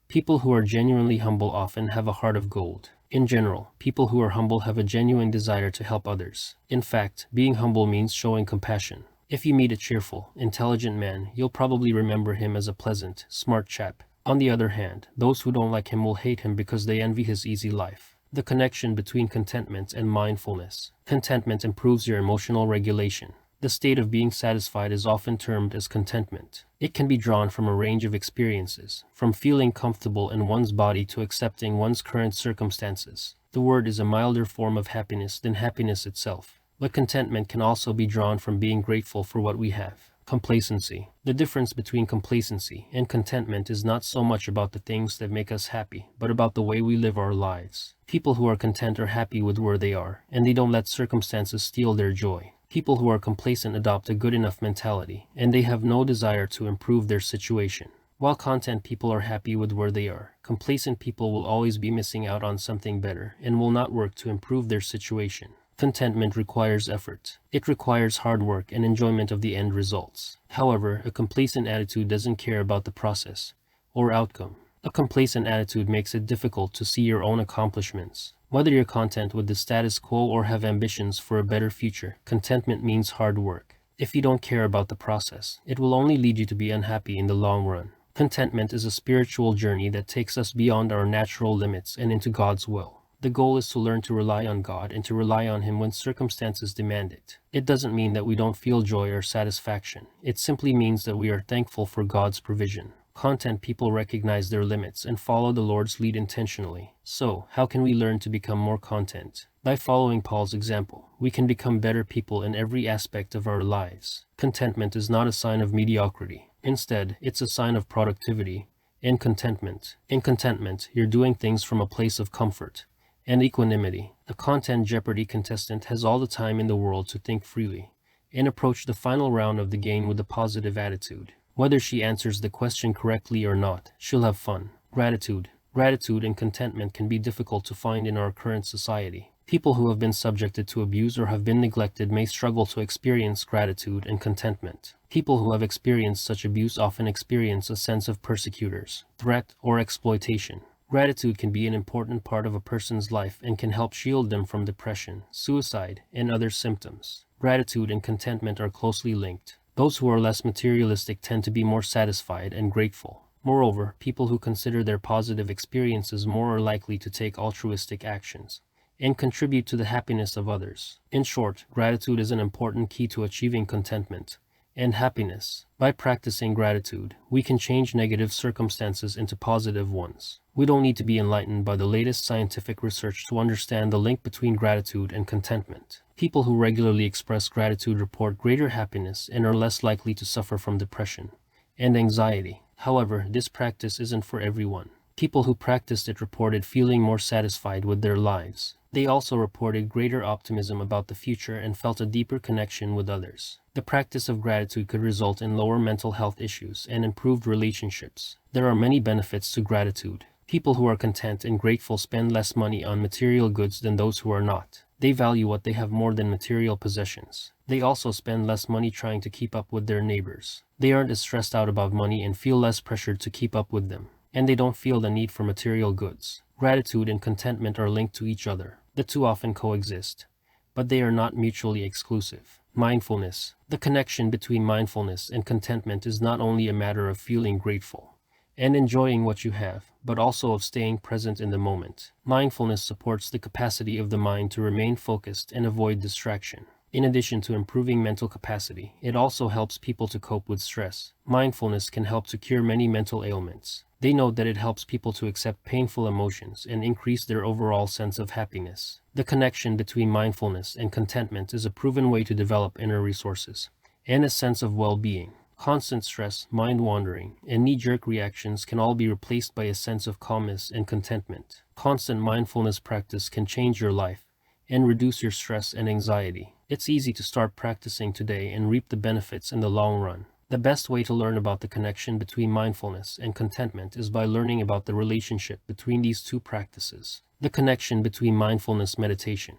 People who are genuinely humble often have a heart of gold. In general, people who are humble have a genuine desire to help others. In fact, being humble means showing compassion. If you meet a cheerful, intelligent man, you'll probably remember him as a pleasant, smart chap. On the other hand, those who don't like him will hate him because they envy his easy life. The connection between contentment and mindfulness. Contentment improves your emotional regulation. The state of being satisfied is often termed as contentment. It can be drawn from a range of experiences, from feeling comfortable in one's body to accepting one's current circumstances. The word is a milder form of happiness than happiness itself. But contentment can also be drawn from being grateful for what we have. Complacency. The difference between complacency and contentment is not so much about the things that make us happy, but about the way we live our lives. People who are content are happy with where they are, and they don't let circumstances steal their joy. People who are complacent adopt a good enough mentality, and they have no desire to improve their situation. While content people are happy with where they are, complacent people will always be missing out on something better and will not work to improve their situation. Contentment requires effort. It requires hard work and enjoyment of the end results. However, a complacent attitude doesn't care about the process or outcome. A complacent attitude makes it difficult to see your own accomplishments. Whether you're content with the status quo or have ambitions for a better future, contentment means hard work. If you don't care about the process, it will only lead you to be unhappy in the long run. Contentment is a spiritual journey that takes us beyond our natural limits and into God's will. The goal is to learn to rely on God and to rely on Him when circumstances demand it. It doesn't mean that we don't feel joy or satisfaction. It simply means that we are thankful for God's provision. Content people recognize their limits and follow the Lord's lead intentionally. So, how can we learn to become more content? By following Paul's example, we can become better people in every aspect of our lives. Contentment is not a sign of mediocrity. Instead, it's a sign of productivity and contentment. In contentment, you're doing things from a place of comfort and equanimity. A content Jeopardy contestant has all the time in the world to think freely and approach the final round of the game with a positive attitude. Whether she answers the question correctly or not, she'll have fun. Gratitude. Gratitude and contentment can be difficult to find in our current society. People who have been subjected to abuse or have been neglected may struggle to experience gratitude and contentment. People who have experienced such abuse often experience a sense of persecutors, threat, or exploitation. Gratitude can be an important part of a person's life and can help shield them from depression, suicide, and other symptoms. Gratitude and contentment are closely linked. Those who are less materialistic tend to be more satisfied and grateful. Moreover, people who consider their positive experiences more are likely to take altruistic actions and contribute to the happiness of others. In short, gratitude is an important key to achieving contentment and happiness. By practicing gratitude, we can change negative circumstances into positive ones. We don't need to be enlightened by the latest scientific research to understand the link between gratitude and contentment. People who regularly express gratitude report greater happiness and are less likely to suffer from depression and anxiety. However, this practice isn't for everyone. People who practiced it reported feeling more satisfied with their lives. They also reported greater optimism about the future and felt a deeper connection with others. The practice of gratitude could result in lower mental health issues and improved relationships. There are many benefits to gratitude. People who are content and grateful spend less money on material goods than those who are not. They value what they have more than material possessions. They also spend less money trying to keep up with their neighbors. They aren't as stressed out about money and feel less pressured to keep up with them. And they don't feel the need for material goods. Gratitude and contentment are linked to each other. The two often coexist, but they are not mutually exclusive. Mindfulness. The connection between mindfulness and contentment is not only a matter of feeling grateful and enjoying what you have, but also of staying present in the moment. Mindfulness supports the capacity of the mind to remain focused and avoid distraction. In addition to improving mental capacity, it also helps people to cope with stress. Mindfulness can help to cure many mental ailments. They note that it helps people to accept painful emotions and increase their overall sense of happiness. The connection between mindfulness and contentment is a proven way to develop inner resources and a sense of well-being. Constant stress, mind wandering, and knee-jerk reactions can all be replaced by a sense of calmness and contentment. Constant mindfulness practice can change your life and reduce your stress and anxiety. It's easy to start practicing today and reap the benefits in the long run. The best way to learn about the connection between mindfulness and contentment is by learning about the relationship between these two practices. The connection between mindfulness meditation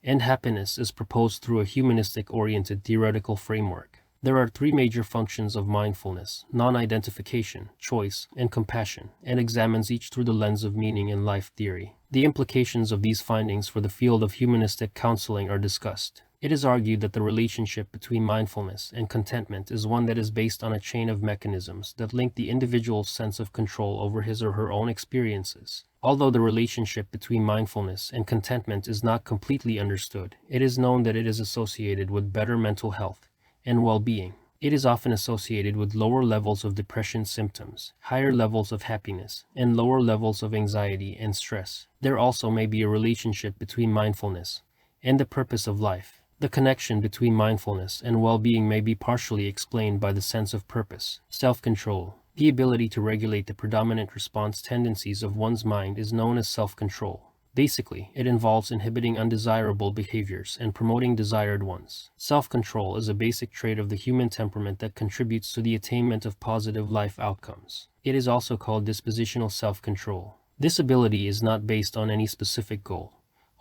and happiness is proposed through a humanistic-oriented theoretical framework. There are three major functions of mindfulness: non-identification, choice, and compassion, and examines each through the lens of meaning and life theory. The implications of these findings for the field of humanistic counseling are discussed. It is argued that the relationship between mindfulness and contentment is one that is based on a chain of mechanisms that link the individual's sense of control over his or her own experiences. Although the relationship between mindfulness and contentment is not completely understood, it is known that it is associated with better mental health and well-being. It is often associated with lower levels of depression symptoms, higher levels of happiness, and lower levels of anxiety and stress. There also may be a relationship between mindfulness and the purpose of life. The connection between mindfulness and well-being may be partially explained by the sense of purpose. Self-control. The ability to regulate the predominant response tendencies of one's mind is known as self-control. Basically, it involves inhibiting undesirable behaviors and promoting desired ones. Self-control is a basic trait of the human temperament that contributes to the attainment of positive life outcomes. It is also called dispositional self-control. This ability is not based on any specific goal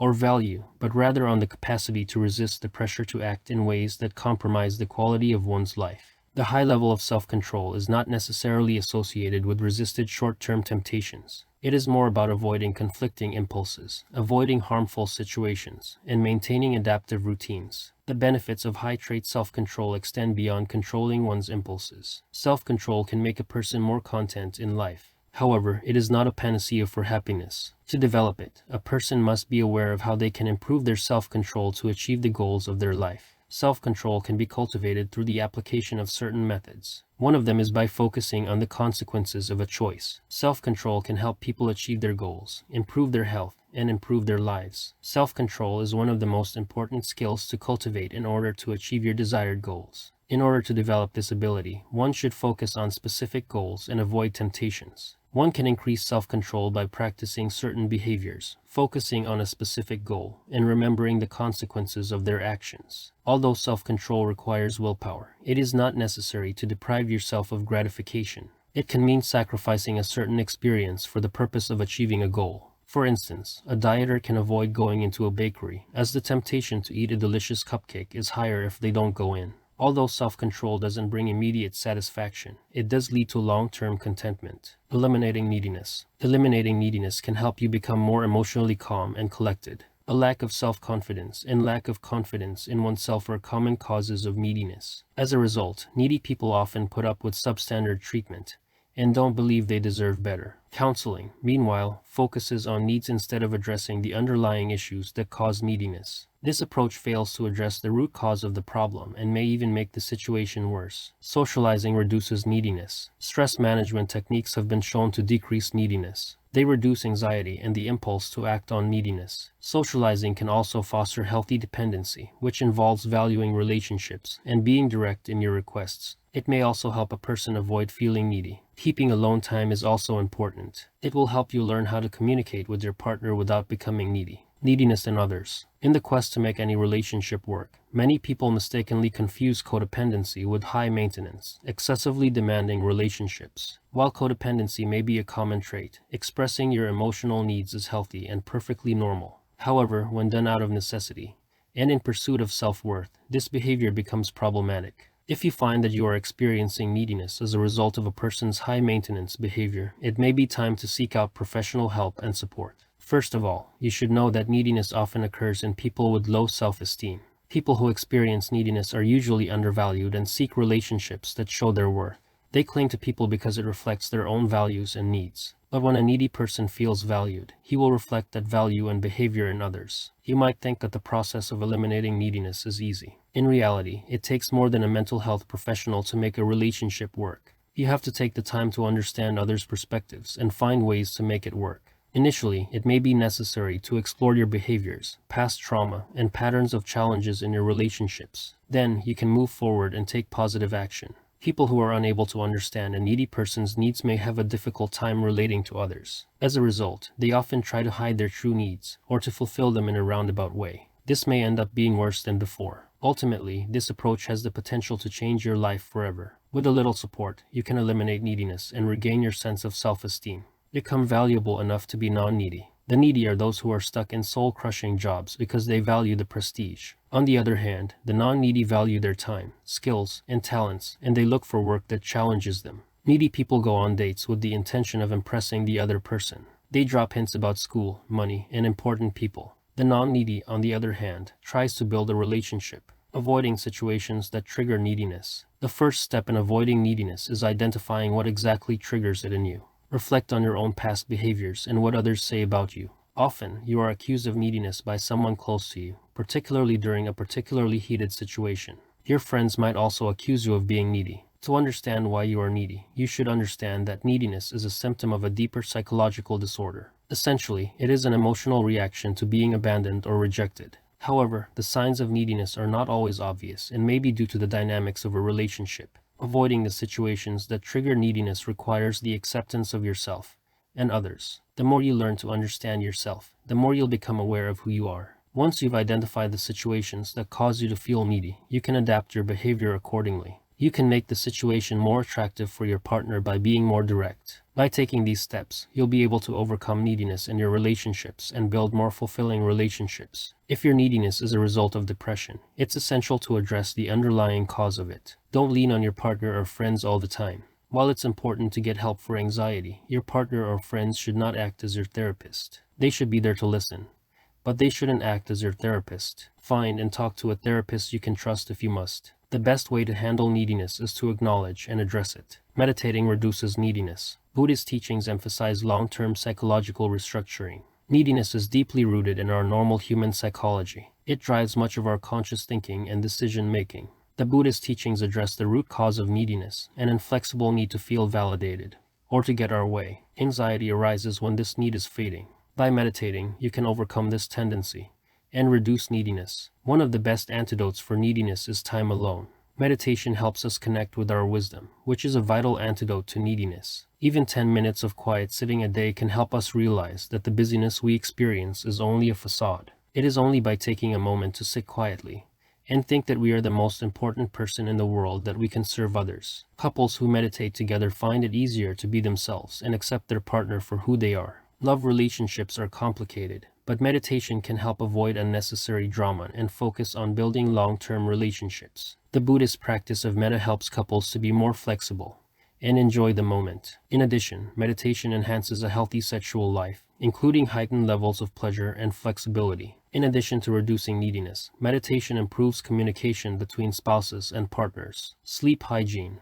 or value, but rather on the capacity to resist the pressure to act in ways that compromise the quality of one's life. The high level of self-control is not necessarily associated with resisted short-term temptations. It is more about avoiding conflicting impulses, avoiding harmful situations, and maintaining adaptive routines. The benefits of high-trait self-control extend beyond controlling one's impulses. Self-control can make a person more content in life. However, it is not a panacea for happiness. To develop it, a person must be aware of how they can improve their self-control to achieve the goals of their life. Self-control can be cultivated through the application of certain methods. One of them is by focusing on the consequences of a choice. Self-control can help people achieve their goals, improve their health, and improve their lives. Self-control is one of the most important skills to cultivate in order to achieve your desired goals. In order to develop this ability, one should focus on specific goals and avoid temptations. One can increase self-control by practicing certain behaviors, focusing on a specific goal, and remembering the consequences of their actions. Although self-control requires willpower, it is not necessary to deprive yourself of gratification. It can mean sacrificing a certain experience for the purpose of achieving a goal. For instance, a dieter can avoid going into a bakery, as the temptation to eat a delicious cupcake is higher if they don't go in. Although self-control doesn't bring immediate satisfaction, it does lead to long-term contentment. Eliminating neediness. Eliminating neediness can help you become more emotionally calm and collected. A lack of self-confidence and lack of confidence in oneself are common causes of neediness. As a result, needy people often put up with substandard treatment and don't believe they deserve better. Counseling, meanwhile, focuses on needs instead of addressing the underlying issues that cause neediness. This approach fails to address the root cause of the problem and may even make the situation worse. Socializing reduces neediness. Stress management techniques have been shown to decrease neediness. They reduce anxiety and the impulse to act on neediness. Socializing can also foster healthy dependency, which involves valuing relationships and being direct in your requests. It may also help a person avoid feeling needy. Keeping alone time is also important. It will help you learn how to communicate with your partner without becoming needy. Neediness in others. In the quest to make any relationship work, many people mistakenly confuse codependency with high maintenance, excessively demanding relationships. While codependency may be a common trait, expressing your emotional needs is healthy and perfectly normal. However, when done out of necessity, and in pursuit of self-worth, this behavior becomes problematic. If you find that you are experiencing neediness as a result of a person's high-maintenance behavior, it may be time to seek out professional help and support. First of all, you should know that neediness often occurs in people with low self-esteem. People who experience neediness are usually undervalued and seek relationships that show their worth. They cling to people because it reflects their own values and needs. But when a needy person feels valued, he will reflect that value and behavior in others. You might think that the process of eliminating neediness is easy. In reality, it takes more than a mental health professional to make a relationship work. You have to take the time to understand others' perspectives and find ways to make it work. Initially, it may be necessary to explore your behaviors, past trauma, and patterns of challenges in your relationships. Then, you can move forward and take positive action. People who are unable to understand a needy person's needs may have a difficult time relating to others. As a result, they often try to hide their true needs, or to fulfill them in a roundabout way. This may end up being worse than before. Ultimately, this approach has the potential to change your life forever. With a little support, you can eliminate neediness and regain your sense of self-esteem. Become valuable enough to be non-needy. The needy are those who are stuck in soul-crushing jobs because they value the prestige. On the other hand, the non-needy value their time, skills, and talents, and they look for work that challenges them. Needy people go on dates with the intention of impressing the other person. They drop hints about school, money, and important people. The non-needy, on the other hand, tries to build a relationship, avoiding situations that trigger neediness. The first step in avoiding neediness is identifying what exactly triggers it in you. Reflect on your own past behaviors and what others say about you. Often, you are accused of neediness by someone close to you, particularly during a particularly heated situation. Your friends might also accuse you of being needy. To understand why you are needy, you should understand that neediness is a symptom of a deeper psychological disorder. Essentially, it is an emotional reaction to being abandoned or rejected. However, the signs of neediness are not always obvious and may be due to the dynamics of a relationship. Avoiding the situations that trigger neediness requires the acceptance of yourself and others. The more you learn to understand yourself, the more you'll become aware of who you are. Once you've identified the situations that cause you to feel needy, you can adapt your behavior accordingly. You can make the situation more attractive for your partner by being more direct. By taking these steps, you'll be able to overcome neediness in your relationships and build more fulfilling relationships. If your neediness is a result of depression, it's essential to address the underlying cause of it. Don't lean on your partner or friends all the time. While it's important to get help for anxiety, your partner or friends should not act as your therapist. They should be there to listen, but they shouldn't act as your therapist. Find and talk to a therapist you can trust if you must. The best way to handle neediness is to acknowledge and address it. Meditating reduces neediness. Buddhist teachings emphasize long-term psychological restructuring. Neediness is deeply rooted in our normal human psychology. It drives much of our conscious thinking and decision-making. The Buddhist teachings address the root cause of neediness, an inflexible need to feel validated, or to get our way. Anxiety arises when this need is fading. By meditating, you can overcome this tendency and reduce neediness. One of the best antidotes for neediness is time alone. Meditation helps us connect with our wisdom, which is a vital antidote to neediness. Even 10 minutes of quiet sitting a day can help us realize that the busyness we experience is only a facade. It is only by taking a moment to sit quietly and think that we are the most important person in the world that we can serve others. Couples who meditate together find it easier to be themselves and accept their partner for who they are. Love relationships are complicated, but meditation can help avoid unnecessary drama and focus on building long-term relationships. The Buddhist practice of metta helps couples to be more flexible and enjoy the moment. In addition, meditation enhances a healthy sexual life, including heightened levels of pleasure and flexibility. In addition to reducing neediness, meditation improves communication between spouses and partners. Sleep hygiene.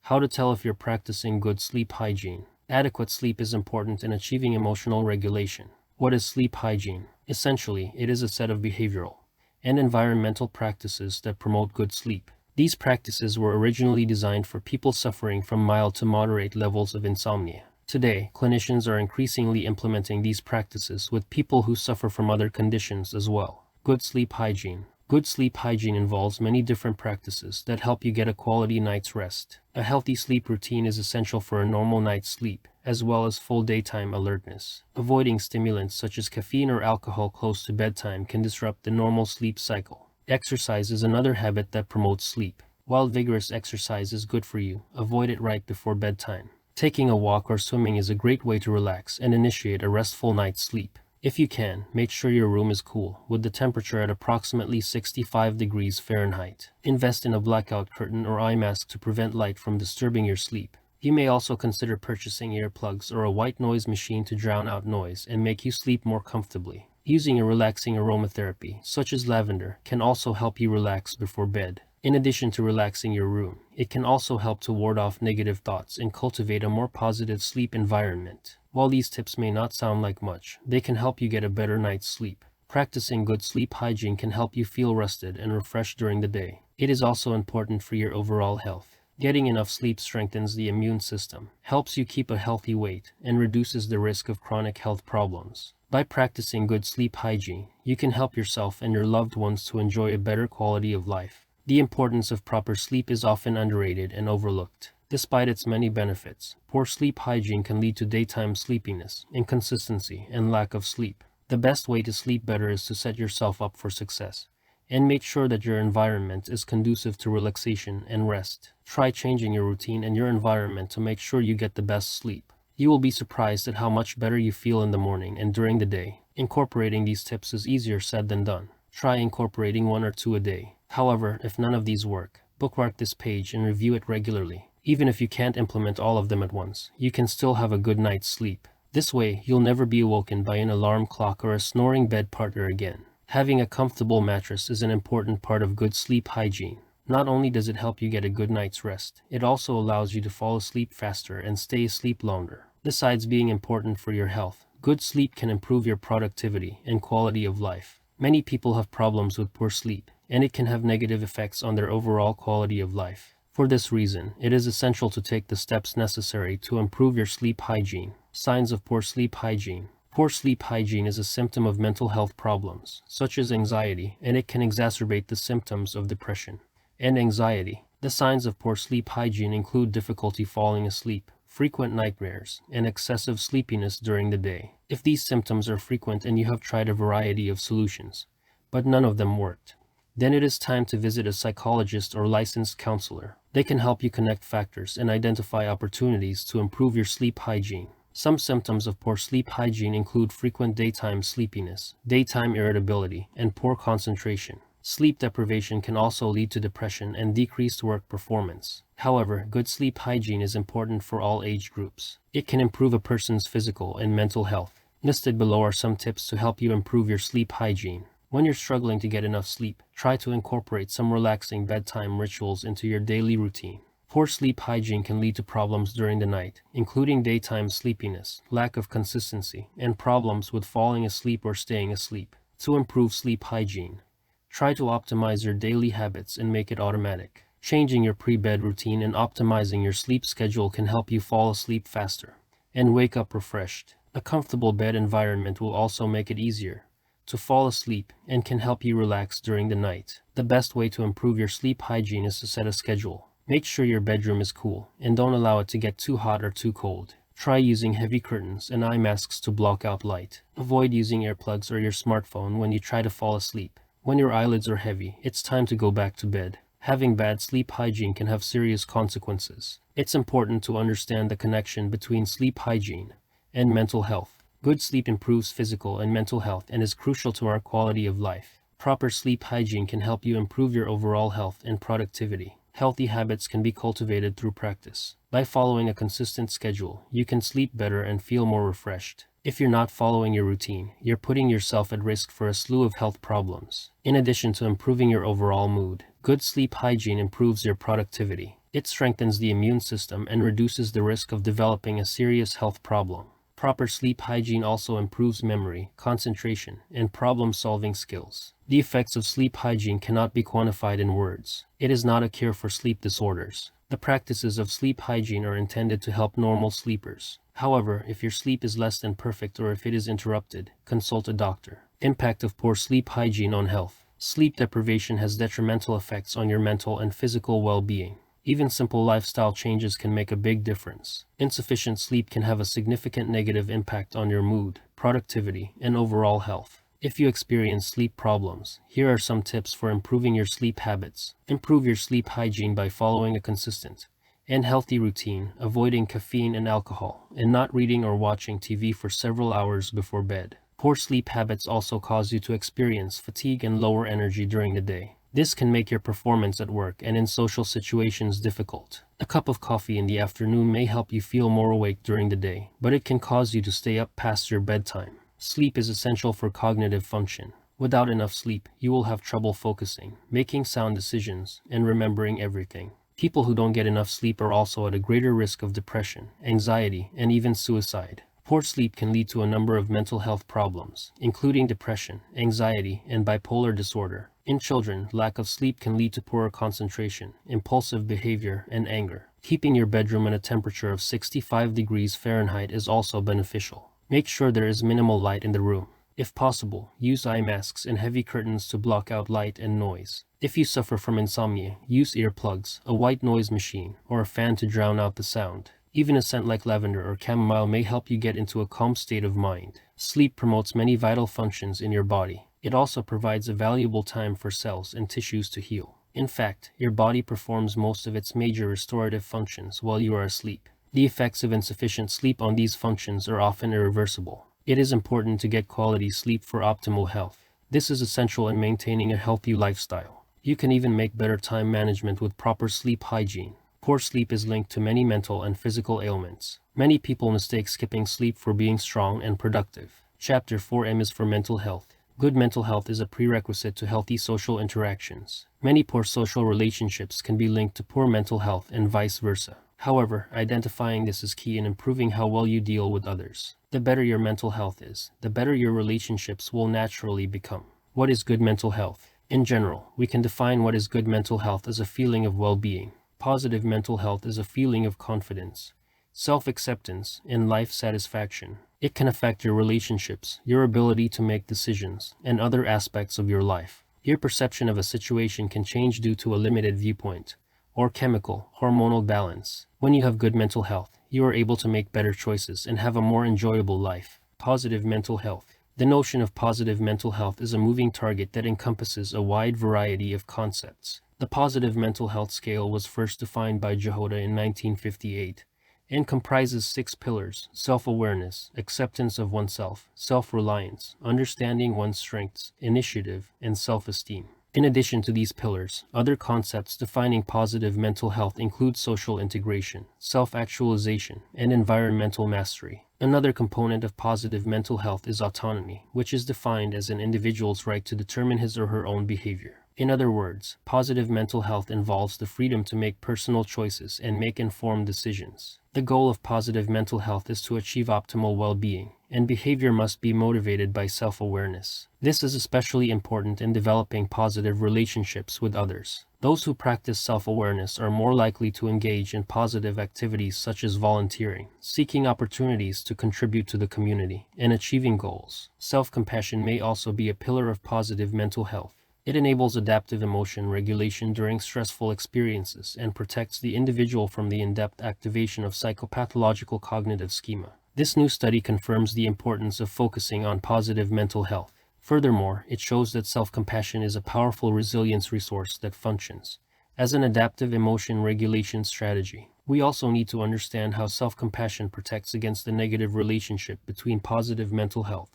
How to tell if you're practicing good sleep hygiene. Adequate sleep is important in achieving emotional regulation. What is sleep hygiene? Essentially, it is a set of behavioral and environmental practices that promote good sleep. These practices were originally designed for people suffering from mild to moderate levels of insomnia. Today, clinicians are increasingly implementing these practices with people who suffer from other conditions as well. Good sleep hygiene. Good sleep hygiene involves many different practices that help you get a quality night's rest. A healthy sleep routine is essential for a normal night's sleep, as well as full daytime alertness. Avoiding stimulants such as caffeine or alcohol close to bedtime can disrupt the normal sleep cycle. Exercise is another habit that promotes sleep. While vigorous exercise is good for you, avoid it right before bedtime. Taking a walk or swimming is a great way to relax and initiate a restful night's sleep. If you can, make sure your room is cool, with the temperature at approximately 65 degrees Fahrenheit. Invest in a blackout curtain or eye mask to prevent light from disturbing your sleep. You may also consider purchasing earplugs or a white noise machine to drown out noise and make you sleep more comfortably. Using a relaxing aromatherapy, such as lavender, can also help you relax before bed. In addition to relaxing your room, it can also help to ward off negative thoughts and cultivate a more positive sleep environment. While these tips may not sound like much, they can help you get a better night's sleep. Practicing good sleep hygiene can help you feel rested and refreshed during the day. It is also important for your overall health. Getting enough sleep strengthens the immune system, helps you keep a healthy weight, and reduces the risk of chronic health problems. By practicing good sleep hygiene, you can help yourself and your loved ones to enjoy a better quality of life. The importance of proper sleep is often underrated and overlooked. Despite its many benefits, poor sleep hygiene can lead to daytime sleepiness, inconsistency, and lack of sleep. The best way to sleep better is to set yourself up for success, and make sure that your environment is conducive to relaxation and rest. Try changing your routine and your environment to make sure you get the best sleep. You will be surprised at how much better you feel in the morning and during the day. Incorporating these tips is easier said than done. Try incorporating 1 or 2 a day. However, if none of these work, bookmark this page and review it regularly. Even if you can't implement all of them at once, you can still have a good night's sleep. This way, you'll never be awoken by an alarm clock or a snoring bed partner again. Having a comfortable mattress is an important part of good sleep hygiene. Not only does it help you get a good night's rest, it also allows you to fall asleep faster and stay asleep longer. Besides being important for your health, good sleep can improve your productivity and quality of life. Many people have problems with poor sleep, and it can have negative effects on their overall quality of life. For this reason, it is essential to take the steps necessary to improve your sleep hygiene. Signs of poor sleep hygiene. Poor sleep hygiene is a symptom of mental health problems, such as anxiety, and it can exacerbate the symptoms of depression and anxiety. The signs of poor sleep hygiene include difficulty falling asleep, frequent nightmares, and excessive sleepiness during the day. If these symptoms are frequent and you have tried a variety of solutions, but none of them worked, then it is time to visit a psychologist or licensed counselor. They can help you connect factors and identify opportunities to improve your sleep hygiene. Some symptoms of poor sleep hygiene include frequent daytime sleepiness, daytime irritability, and poor concentration. Sleep deprivation can also lead to depression and decreased work performance. However, good sleep hygiene is important for all age groups. It can improve a person's physical and mental health. Listed below are some tips to help you improve your sleep hygiene. When you're struggling to get enough sleep, try to incorporate some relaxing bedtime rituals into your daily routine. Poor sleep hygiene can lead to problems during the night, including daytime sleepiness, lack of consistency, and problems with falling asleep or staying asleep. To improve sleep hygiene, try to optimize your daily habits and make it automatic. Changing your pre-bed routine and optimizing your sleep schedule can help you fall asleep faster and wake up refreshed. A comfortable bed environment will also make it easier to fall asleep and can help you relax during the night. The best way to improve your sleep hygiene is to set a schedule. Make sure your bedroom is cool and don't allow it to get too hot or too cold. Try using heavy curtains and eye masks to block out light. Avoid using earplugs or your smartphone when you try to fall asleep. When your eyelids are heavy, it's time to go back to bed. Having bad sleep hygiene can have serious consequences. It's important to understand the connection between sleep hygiene and mental health. Good sleep improves physical and mental health and is crucial to our quality of life. Proper sleep hygiene can help you improve your overall health and productivity. Healthy habits can be cultivated through practice. By following a consistent schedule, you can sleep better and feel more refreshed. If you're not following your routine, you're putting yourself at risk for a slew of health problems. In addition to improving your overall mood, good sleep hygiene improves your productivity. It strengthens the immune system and reduces the risk of developing a serious health problem. Proper sleep hygiene also improves memory, concentration, and problem-solving skills. The effects of sleep hygiene cannot be quantified in words. It is not a cure for sleep disorders. The practices of sleep hygiene are intended to help normal sleepers. However, if your sleep is less than perfect or if it is interrupted, consult a doctor. Impact of poor sleep hygiene on health. Sleep deprivation has detrimental effects on your mental and physical well-being. Even simple lifestyle changes can make a big difference. Insufficient sleep can have a significant negative impact on your mood, productivity, and overall health. If you experience sleep problems, here are some tips for improving your sleep habits. Improve your sleep hygiene by following a consistent and healthy routine, avoiding caffeine and alcohol, and not reading or watching TV for several hours before bed. Poor sleep habits also cause you to experience fatigue and lower energy during the day. This can make your performance at work and in social situations difficult. A cup of coffee in the afternoon may help you feel more awake during the day, but it can cause you to stay up past your bedtime. Sleep is essential for cognitive function. Without enough sleep, you will have trouble focusing, making sound decisions, and remembering everything. People who don't get enough sleep are also at a greater risk of depression, anxiety, and even suicide. Poor sleep can lead to a number of mental health problems, including depression, anxiety, and bipolar disorder. In children, lack of sleep can lead to poorer concentration, impulsive behavior, and anger. Keeping your bedroom at a temperature of 65 degrees Fahrenheit is also beneficial. Make sure there is minimal light in the room. If possible, use eye masks and heavy curtains to block out light and noise. If you suffer from insomnia, use earplugs, a white noise machine, or a fan to drown out the sound. Even a scent like lavender or chamomile may help you get into a calm state of mind. Sleep promotes many vital functions in your body. It also provides a valuable time for cells and tissues to heal. In fact, your body performs most of its major restorative functions while you are asleep. The effects of insufficient sleep on these functions are often irreversible. It is important to get quality sleep for optimal health. This is essential in maintaining a healthy lifestyle. You can even make better time management with proper sleep hygiene. Poor sleep is linked to many mental and physical ailments. Many people mistake skipping sleep for being strong and productive. Chapter 4M is for mental health. Good mental health is a prerequisite to healthy social interactions. Many poor social relationships can be linked to poor mental health and vice versa. However, identifying this is key in improving how well you deal with others. The better your mental health is, the better your relationships will naturally become. What is good mental health? In general, we can define what is good mental health as a feeling of well-being. Positive mental health is a feeling of confidence, self-acceptance, and life satisfaction. It can affect your relationships, your ability to make decisions, and other aspects of your life. Your perception of a situation can change due to a limited viewpoint or chemical, hormonal balance. When you have good mental health, you are able to make better choices and have a more enjoyable life. Positive mental health. The notion of positive mental health is a moving target that encompasses a wide variety of concepts. The positive mental health scale was first defined by Jehoda in 1958 and comprises 6 pillars: self-awareness, acceptance of oneself, self-reliance, understanding one's strengths, initiative, and self-esteem. In addition to these pillars, other concepts defining positive mental health include social integration, self-actualization, and environmental mastery. Another component of positive mental health is autonomy, which is defined as an individual's right to determine his or her own behavior. In other words, positive mental health involves the freedom to make personal choices and make informed decisions. The goal of positive mental health is to achieve optimal well-being, and behavior must be motivated by self-awareness. This is especially important in developing positive relationships with others. Those who practice self-awareness are more likely to engage in positive activities such as volunteering, seeking opportunities to contribute to the community, and achieving goals. Self-compassion may also be a pillar of positive mental health. It enables adaptive emotion regulation during stressful experiences and protects the individual from the in-depth activation of psychopathological cognitive schema. This new study confirms the importance of focusing on positive mental health. Furthermore, it shows that self-compassion is a powerful resilience resource that functions as an adaptive emotion regulation strategy. We also need to understand how self-compassion protects against the negative relationship between positive mental health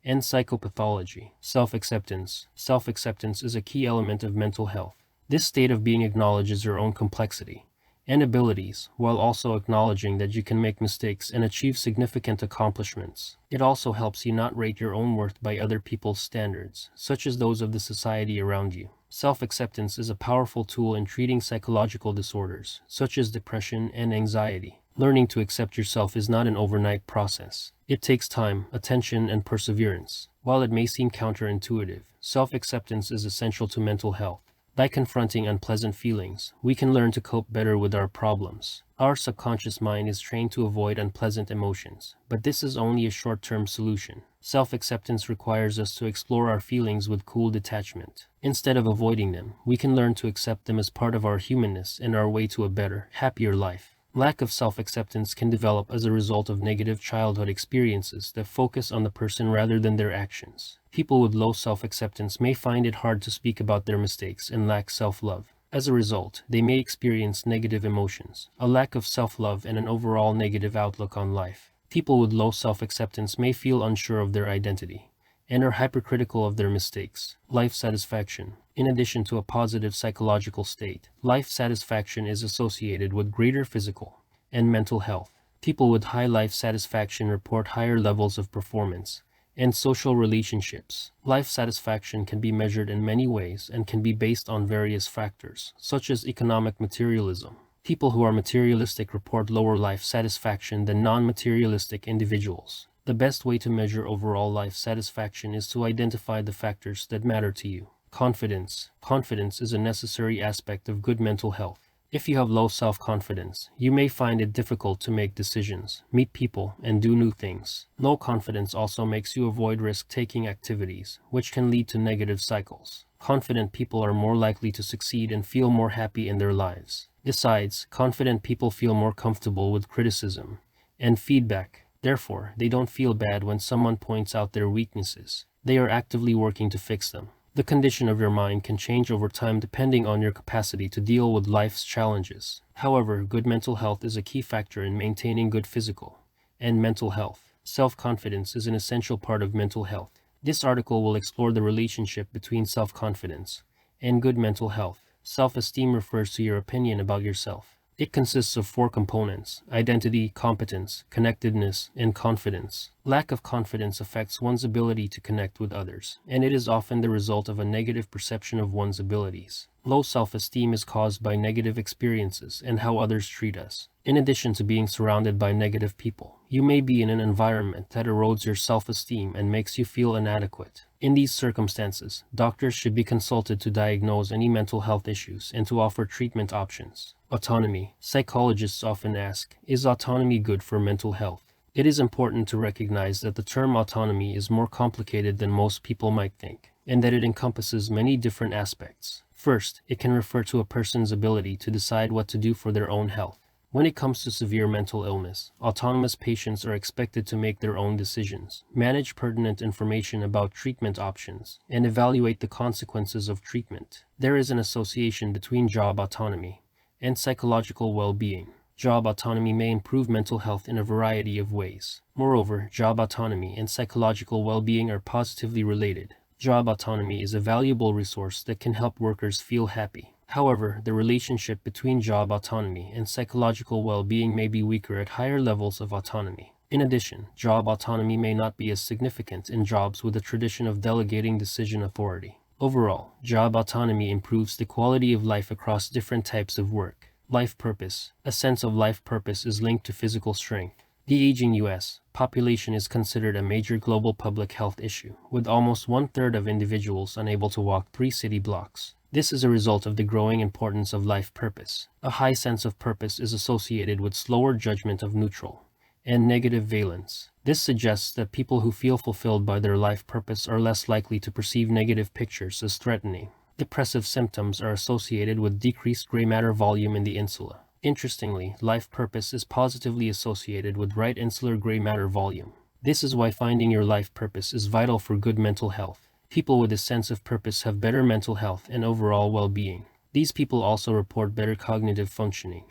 and psychopathology. Self-acceptance. Self-acceptance is a key element of mental health. This state of being acknowledges your own complexity and abilities, while also acknowledging that you can make mistakes and achieve significant accomplishments. It also helps you not rate your own worth by other people's standards, such as those of the society around you. Self-acceptance is a powerful tool in treating psychological disorders, such as depression and anxiety. Learning to accept yourself is not an overnight process. It takes time, attention, and perseverance. While it may seem counterintuitive, self-acceptance is essential to mental health. By confronting unpleasant feelings, we can learn to cope better with our problems. Our subconscious mind is trained to avoid unpleasant emotions, but this is only a short-term solution. Self-acceptance requires us to explore our feelings with cool detachment. Instead of avoiding them, we can learn to accept them as part of our humanness and our way to a better, happier life. Lack of self-acceptance can develop as a result of negative childhood experiences that focus on the person rather than their actions. People with low self-acceptance may find it hard to speak about their mistakes and lack self-love. As a result, they may experience negative emotions, a lack of self-love, and an overall negative outlook on life. People with low self-acceptance may feel unsure of their identity and are hypercritical of their mistakes. Life satisfaction. In addition to a positive psychological state, life satisfaction is associated with greater physical and mental health. People with high life satisfaction report higher levels of performance and social relationships. Life satisfaction can be measured in many ways and can be based on various factors, such as economic materialism. People who are materialistic report lower life satisfaction than non-materialistic individuals. The best way to measure overall life satisfaction is to identify the factors that matter to you. Confidence. Confidence is a necessary aspect of good mental health. If you have low self-confidence, you may find it difficult to make decisions, meet people, and do new things. Low confidence also makes you avoid risk-taking activities, which can lead to negative cycles. Confident people are more likely to succeed and feel more happy in their lives. Besides, confident people feel more comfortable with criticism and feedback. Therefore, they don't feel bad when someone points out their weaknesses. They are actively working to fix them. The condition of your mind can change over time depending on your capacity to deal with life's challenges. However, good mental health is a key factor in maintaining good physical and mental health. Self-confidence is an essential part of mental health. This article will explore the relationship between self-confidence and good mental health. Self-esteem refers to your opinion about yourself. It consists of 4 components: identity, competence, connectedness, and confidence. Lack of confidence affects one's ability to connect with others, and it is often the result of a negative perception of one's abilities. Low self-esteem is caused by negative experiences and how others treat us. In addition to being surrounded by negative people, you may be in an environment that erodes your self-esteem and makes you feel inadequate. In these circumstances, doctors should be consulted to diagnose any mental health issues and to offer treatment options. Autonomy. Psychologists often ask, is autonomy good for mental health? It is important to recognize that the term autonomy is more complicated than most people might think, and that it encompasses many different aspects. First, it can refer to a person's ability to decide what to do for their own health. When it comes to severe mental illness, autonomous patients are expected to make their own decisions, manage pertinent information about treatment options, and evaluate the consequences of treatment. There is an association between job autonomy and psychological well-being. Job autonomy may improve mental health in a variety of ways. Moreover, job autonomy and psychological well-being are positively related. Job autonomy is a valuable resource that can help workers feel happy. However, the relationship between job autonomy and psychological well-being may be weaker at higher levels of autonomy. In addition, job autonomy may not be as significant in jobs with a tradition of delegating decision authority. Overall, job autonomy improves the quality of life across different types of work. Life purpose. A sense of life purpose is linked to physical strength. The aging U.S. population is considered a major global public health issue, with almost 1/3 of individuals unable to walk 3 city blocks. This is a result of the growing importance of life purpose. A high sense of purpose is associated with slower judgment of neutral and negative valence. This suggests that people who feel fulfilled by their life purpose are less likely to perceive negative pictures as threatening. Depressive symptoms are associated with decreased gray matter volume in the insula. Interestingly, life purpose is positively associated with right insular gray matter volume. This is why finding your life purpose is vital for good mental health. People with a sense of purpose have better mental health and overall well-being. These people also report better cognitive functioning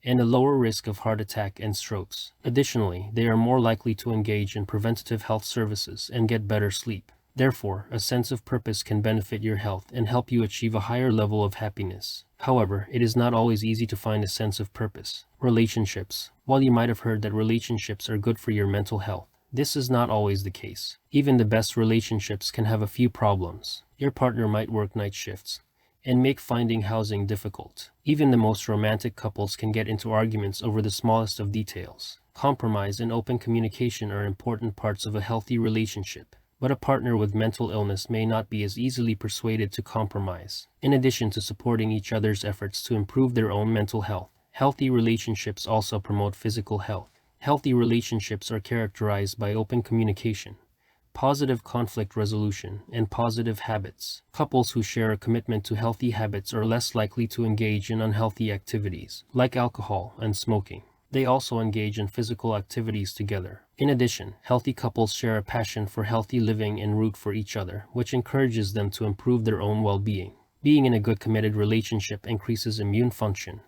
and a lower risk of heart attack and strokes. Additionally, they are more likely to engage in preventative health services and get better sleep. Therefore, a sense of purpose can benefit your health and help you achieve a higher level of happiness. However, it is not always easy to find a sense of purpose. Relationships. While you might have heard that relationships are good for your mental health, this is not always the case. Even the best relationships can have a few problems. Your partner might work night shifts and make finding housing difficult. Even the most romantic couples can get into arguments over the smallest of details. Compromise and open communication are important parts of a healthy relationship. But a partner with mental illness may not be as easily persuaded to compromise. In addition to supporting each other's efforts to improve their own mental health, healthy relationships also promote physical health. Healthy relationships are characterized by open communication, positive conflict resolution, and positive habits. Couples who share a commitment to healthy habits are less likely to engage in unhealthy activities, like alcohol and smoking. They also engage in physical activities together. In addition, healthy couples share a passion for healthy living and root for each other, which encourages them to improve their own well-being. Being in a good committed relationship increases immune function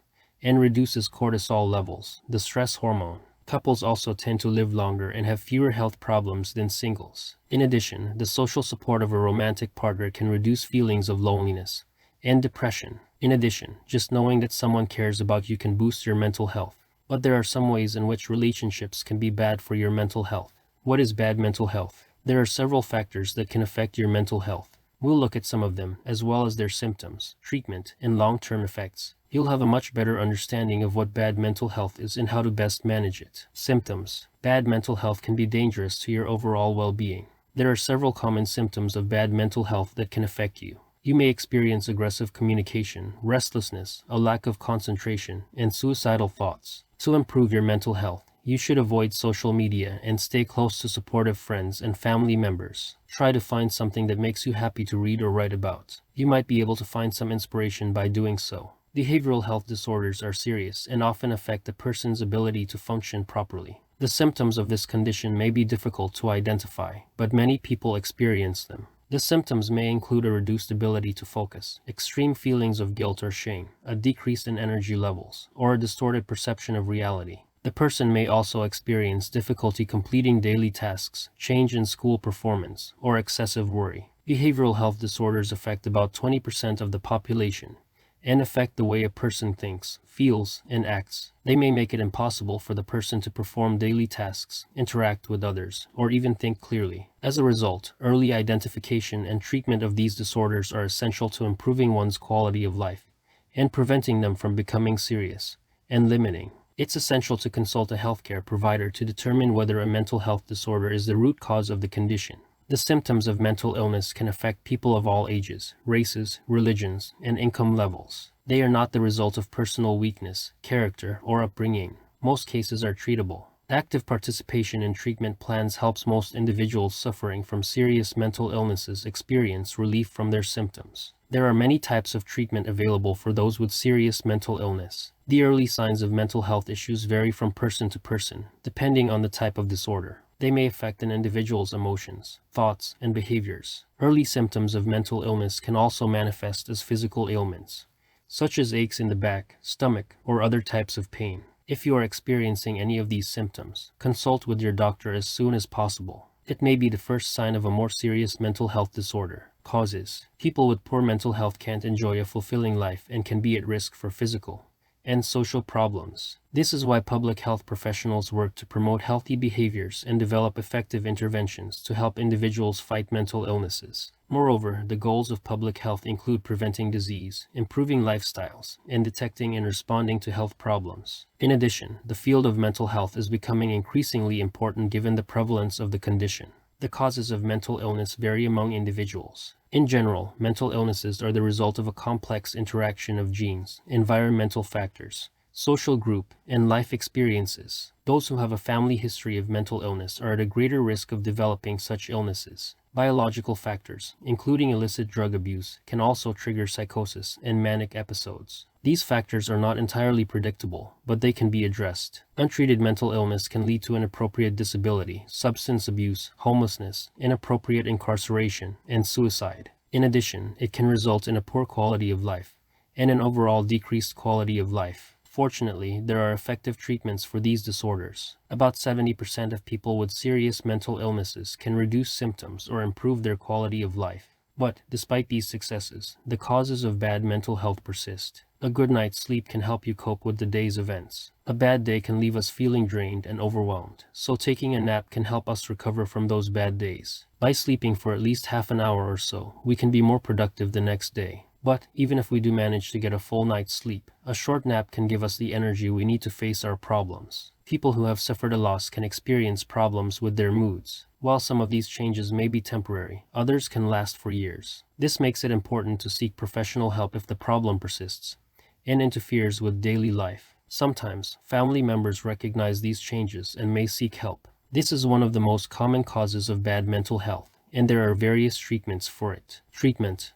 and reduces cortisol levels, the stress hormone. Couples also tend to live longer and have fewer health problems than singles. In addition, the social support of a romantic partner can reduce feelings of loneliness and depression. In addition, just knowing that someone cares about you can boost your mental health. But there are some ways in which relationships can be bad for your mental health. What is bad mental health? There are several factors that can affect your mental health. We'll look at some of them, as well as their symptoms, treatment, and long-term effects. You'll have a much better understanding of what bad mental health is and how to best manage it. Symptoms. Bad mental health can be dangerous to your overall well-being. There are several common symptoms of bad mental health that can affect you. You may experience aggressive communication, restlessness, a lack of concentration, and suicidal thoughts. To improve your mental health, you should avoid social media and stay close to supportive friends and family members. Try to find something that makes you happy to read or write about. You might be able to find some inspiration by doing so. Behavioral health disorders are serious and often affect a person's ability to function properly. The symptoms of this condition may be difficult to identify, but many people experience them. The symptoms may include a reduced ability to focus, extreme feelings of guilt or shame, a decrease in energy levels, or a distorted perception of reality. The person may also experience difficulty completing daily tasks, change in school performance, or excessive worry. Behavioral health disorders affect about 20% of the population and affect the way a person thinks, feels, and acts. They may make it impossible for the person to perform daily tasks, interact with others, or even think clearly. As a result, early identification and treatment of these disorders are essential to improving one's quality of life and preventing them from becoming serious and limiting. It's essential to consult a healthcare provider to determine whether a mental health disorder is the root cause of the condition. The symptoms of mental illness can affect people of all ages, races, religions, and income levels. They are not the result of personal weakness, character, or upbringing. Most cases are treatable. Active participation in treatment plans helps most individuals suffering from serious mental illnesses experience relief from their symptoms. There are many types of treatment available for those with serious mental illness. The early signs of mental health issues vary from person to person, depending on the type of disorder. They may affect an individual's emotions, thoughts, and behaviors. Early symptoms of mental illness can also manifest as physical ailments, such as aches in the back, stomach, or other types of pain. If you are experiencing any of these symptoms, consult with your doctor as soon as possible. It may be the first sign of a more serious mental health disorder. Causes. People with poor mental health can't enjoy a fulfilling life and can be at risk for physical and social problems. This is why public health professionals work to promote healthy behaviors and develop effective interventions to help individuals fight mental illnesses. Moreover, the goals of public health include preventing disease, improving lifestyles, and detecting and responding to health problems. In addition, the field of mental health is becoming increasingly important given the prevalence of the condition. The causes of mental illness vary among individuals. In general, mental illnesses are the result of a complex interaction of genes, environmental factors, social group, and life experiences. Those who have a family history of mental illness are at a greater risk of developing such illnesses. Biological factors, including illicit drug abuse, can also trigger psychosis and manic episodes. These factors are not entirely predictable, but they can be addressed. Untreated mental illness can lead to inappropriate disability, substance abuse, homelessness, inappropriate incarceration, and suicide. In addition, it can result in a poor quality of life and an overall decreased quality of life. Fortunately, there are effective treatments for these disorders. About 70% of people with serious mental illnesses can reduce symptoms or improve their quality of life. But, despite these successes, the causes of bad mental health persist. A good night's sleep can help you cope with the day's events. A bad day can leave us feeling drained and overwhelmed, so taking a nap can help us recover from those bad days. By sleeping for at least half an hour or so, we can be more productive the next day. But, even if we do manage to get a full night's sleep, a short nap can give us the energy we need to face our problems. People who have suffered a loss can experience problems with their moods. While some of these changes may be temporary, others can last for years. This makes it important to seek professional help if the problem persists and interferes with daily life. Sometimes, family members recognize these changes and may seek help. This is one of the most common causes of bad mental health, and there are various treatments for it. Treatment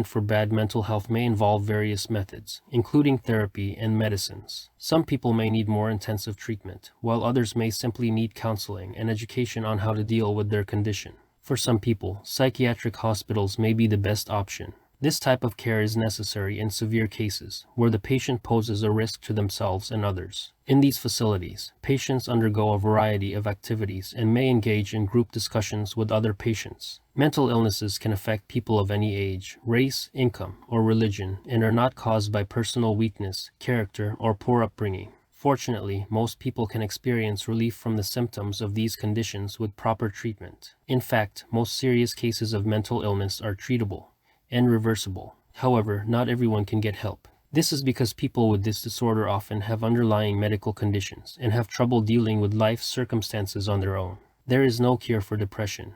for bad mental health may involve various methods, including therapy and medicines. Some people may need more intensive treatment, while others may simply need counseling and education on how to deal with their condition. For some people, psychiatric hospitals may be the best option. This type of care is necessary in severe cases, where the patient poses a risk to themselves and others. In these facilities, patients undergo a variety of activities and may engage in group discussions with other patients. Mental illnesses can affect people of any age, race, income, or religion, and are not caused by personal weakness, character, or poor upbringing. Fortunately, most people can experience relief from the symptoms of these conditions with proper treatment. In fact, most serious cases of mental illness are treatable and reversible. However, not everyone can get help. This is because people with this disorder often have underlying medical conditions and have trouble dealing with life circumstances on their own. There is no cure for depression,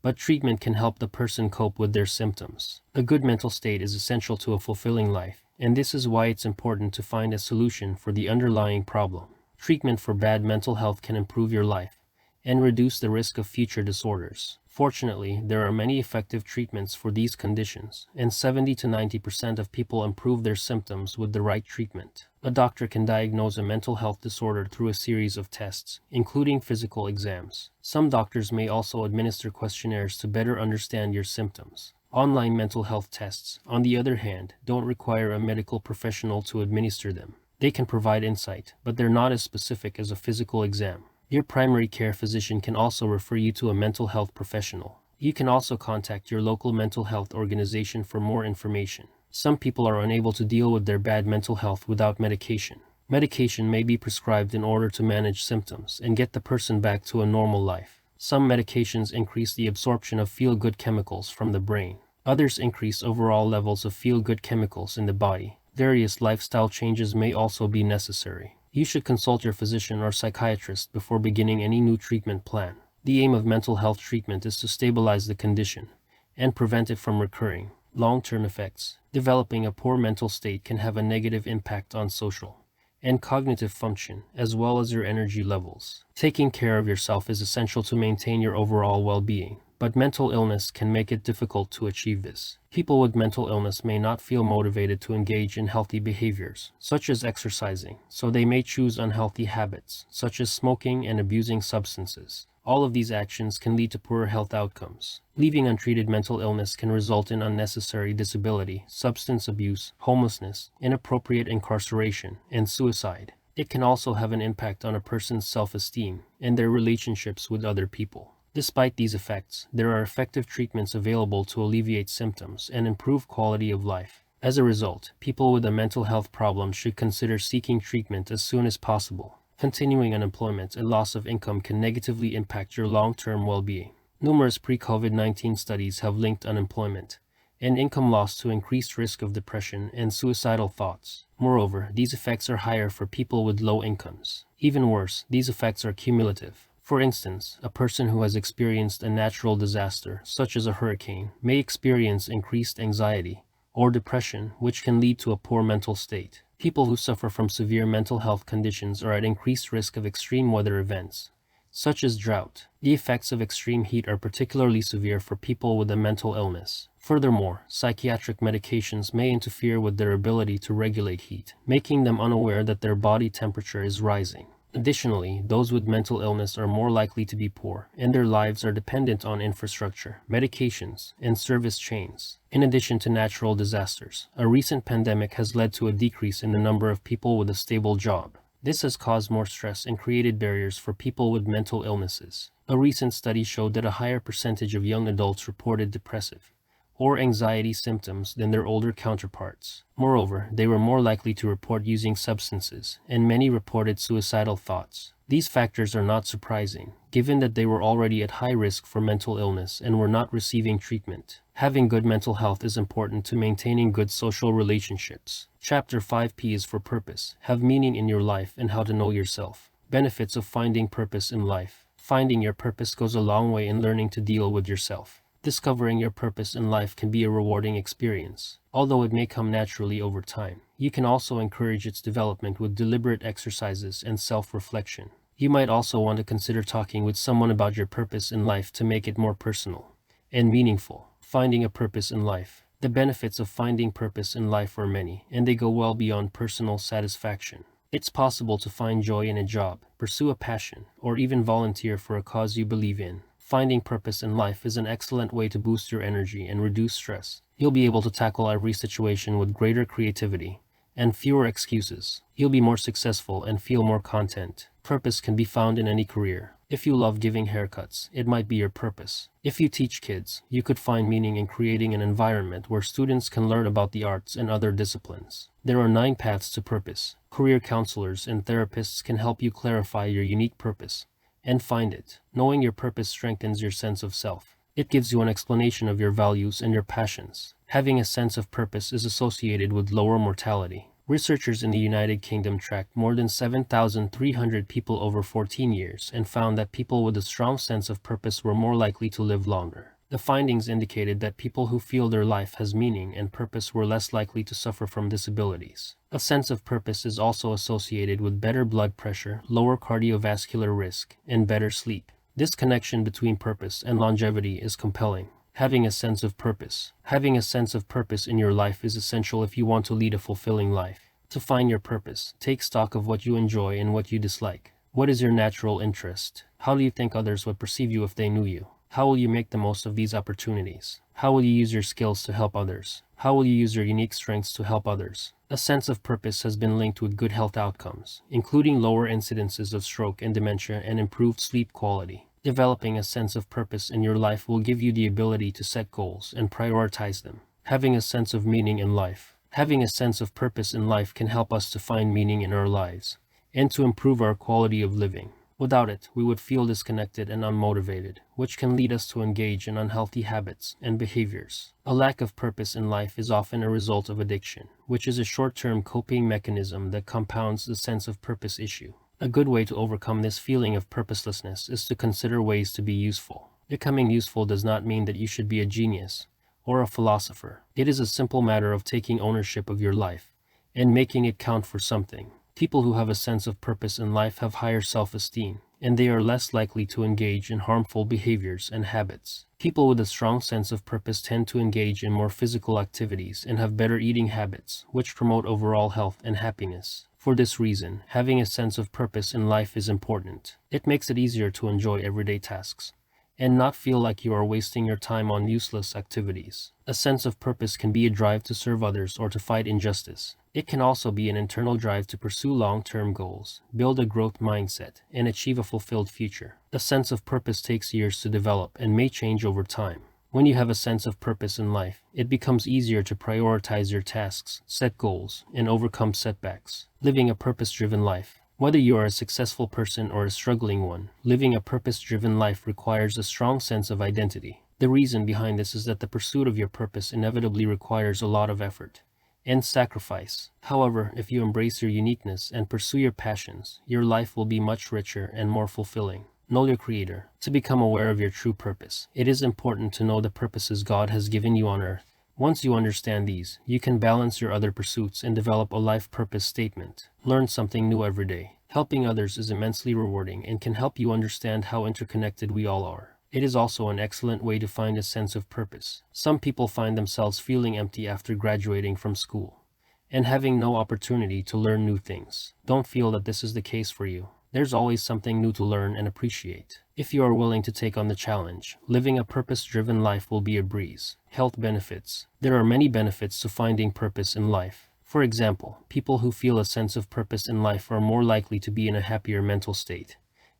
but treatment can help the person cope with their symptoms. A good mental state is essential to a fulfilling life, and this is why it's important to find a solution for the underlying problem. Treatment for bad mental health can improve your life and reduce the risk of future disorders. Fortunately, there are many effective treatments for these conditions, and 70 to 90% of people improve their symptoms with the right treatment. A doctor can diagnose a mental health disorder through a series of tests, including physical exams. Some doctors may also administer questionnaires to better understand your symptoms. Online mental health tests, on the other hand, don't require a medical professional to administer them. They can provide insight, but they're not as specific as a physical exam. Your primary care physician can also refer you to a mental health professional. You can also contact your local mental health organization for more information. Some people are unable to deal with their bad mental health without medication. Medication may be prescribed in order to manage symptoms and get the person back to a normal life. Some medications increase the absorption of feel-good chemicals from the brain. Others increase overall levels of feel-good chemicals in the body. Various lifestyle changes may also be necessary. You should consult your physician or psychiatrist before beginning any new treatment plan. The aim of mental health treatment is to stabilize the condition and prevent it from recurring. Long-term effects. Developing a poor mental state can have a negative impact on social and cognitive function, as well as your energy levels. Taking care of yourself is essential to maintain your overall well-being, but mental illness can make it difficult to achieve this. People with mental illness may not feel motivated to engage in healthy behaviors, such as exercising, so they may choose unhealthy habits, such as smoking and abusing substances. All of these actions can lead to poorer health outcomes. Leaving untreated mental illness can result in unnecessary disability, substance abuse, homelessness, inappropriate incarceration, and suicide. It can also have an impact on a person's self-esteem and their relationships with other people. Despite these effects, there are effective treatments available to alleviate symptoms and improve quality of life. As a result, people with a mental health problem should consider seeking treatment as soon as possible. Continuing unemployment and loss of income can negatively impact your long-term well-being. Numerous pre-COVID-19 studies have linked unemployment and income loss to increased risk of depression and suicidal thoughts. Moreover, these effects are higher for people with low incomes. Even worse, these effects are cumulative. For instance, a person who has experienced a natural disaster, such as a hurricane, may experience increased anxiety or depression, which can lead to a poor mental state. People who suffer from severe mental health conditions are at increased risk of extreme weather events, such as drought. The effects of extreme heat are particularly severe for people with a mental illness. Furthermore, psychiatric medications may interfere with their ability to regulate heat, making them unaware that their body temperature is rising. Additionally, those with mental illness are more likely to be poor, and their lives are dependent on infrastructure, medications, and service chains. In addition to natural disasters, a recent pandemic has led to a decrease in the number of people with a stable job. This has caused more stress and created barriers for people with mental illnesses. A recent study showed that a higher percentage of young adults reported depressive or anxiety symptoms than their older counterparts. Moreover, they were more likely to report using substances, and many reported suicidal thoughts. These factors are not surprising, given that they were already at high risk for mental illness and were not receiving treatment. Having good mental health is important to maintaining good social relationships. Chapter 5P is for purpose. Have meaning in your life and how to know yourself. Benefits of finding purpose in life. Finding your purpose goes a long way in learning to deal with yourself. Discovering your purpose in life can be a rewarding experience. Although it may come naturally over time, you can also encourage its development with deliberate exercises and self-reflection. You might also want to consider talking with someone about your purpose in life to make it more personal and meaningful. Finding a purpose in life. The benefits of finding purpose in life are many, and they go well beyond personal satisfaction. It's possible to find joy in a job, pursue a passion, or even volunteer for a cause you believe in. Finding purpose in life is an excellent way to boost your energy and reduce stress. You'll be able to tackle every situation with greater creativity and fewer excuses. You'll be more successful and feel more content. Purpose can be found in any career. If you love giving haircuts, it might be your purpose. If you teach kids, you could find meaning in creating an environment where students can learn about the arts and other disciplines. There are 9 paths to purpose. Career counselors and therapists can help you clarify your unique purpose and find it. Knowing your purpose strengthens your sense of self. It gives you an explanation of your values and your passions. Having a sense of purpose is associated with lower mortality. Researchers in the United Kingdom tracked more than 7,300 people over 14 years and found that people with a strong sense of purpose were more likely to live longer. The findings indicated that people who feel their life has meaning and purpose were less likely to suffer from disabilities. A sense of purpose is also associated with better blood pressure, lower cardiovascular risk, and better sleep. This connection between purpose and longevity is compelling. Having a sense of purpose. Having a sense of purpose in your life is essential if you want to lead a fulfilling life. To find your purpose, take stock of what you enjoy and what you dislike. What is your natural interest? How do you think others would perceive you if they knew you? How will you make the most of these opportunities? How will you use your skills to help others? How will you use your unique strengths to help others? A sense of purpose has been linked with good health outcomes, including lower incidences of stroke and dementia and improved sleep quality. Developing a sense of purpose in your life will give you the ability to set goals and prioritize them. Having a sense of meaning in life. Having a sense of purpose in life can help us to find meaning in our lives and to improve our quality of living. Without it, we would feel disconnected and unmotivated, which can lead us to engage in unhealthy habits and behaviors. A lack of purpose in life is often a result of addiction, which is a short-term coping mechanism that compounds the sense of purpose issue. A good way to overcome this feeling of purposelessness is to consider ways to be useful. Becoming useful does not mean that you should be a genius or a philosopher. It is a simple matter of taking ownership of your life and making it count for something. People who have a sense of purpose in life have higher self-esteem, and they are less likely to engage in harmful behaviors and habits. People with a strong sense of purpose tend to engage in more physical activities and have better eating habits, which promote overall health and happiness. For this reason, having a sense of purpose in life is important. It makes it easier to enjoy everyday tasks and not feel like you are wasting your time on useless activities. A sense of purpose can be a drive to serve others or to fight injustice. It can also be an internal drive to pursue long-term goals, build a growth mindset, and achieve a fulfilled future. A sense of purpose takes years to develop and may change over time. When you have a sense of purpose in life, it becomes easier to prioritize your tasks, set goals, and overcome setbacks. Living a purpose-driven life. Whether you are a successful person or a struggling one, living a purpose-driven life requires a strong sense of identity. The reason behind this is that the pursuit of your purpose inevitably requires a lot of effort and sacrifice. However, if you embrace your uniqueness and pursue your passions, your life will be much richer and more fulfilling. Know your Creator. To become aware of your true purpose, it is important to know the purposes God has given you on earth. Once you understand these, you can balance your other pursuits and develop a life purpose statement. Learn something new every day. Helping others is immensely rewarding and can help you understand how interconnected we all are. It is also an excellent way to find a sense of purpose. Some people find themselves feeling empty after graduating from school and having no opportunity to learn new things. Don't feel that this is the case for you. There's always something new to learn and appreciate. If you are willing to take on the challenge, living a purpose-driven life will be a breeze. Health benefits. There are many benefits to finding purpose in life. For example, people who feel a sense of purpose in life are more likely to be in a happier mental state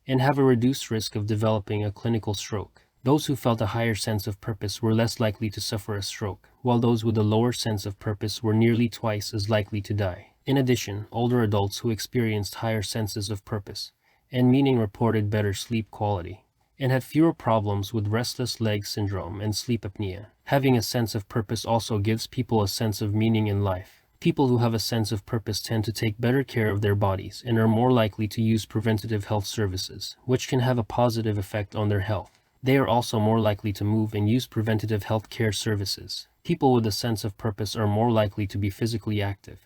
and have a reduced risk of developing a clinical stroke. Those who felt a higher sense of purpose were less likely to suffer a stroke, while those with a lower sense of purpose were nearly twice as likely to die. In addition, older adults who experienced higher senses of purpose and meaning reported better sleep quality and had fewer problems with restless leg syndrome and sleep apnea. Having a sense of purpose also gives people a sense of meaning in life. People who have a sense of purpose tend to take better care of their bodies and are more likely to use preventative health services, which can have a positive effect on their health. They are also more likely to move and use preventative health care services. People with a sense of purpose are more likely to be physically active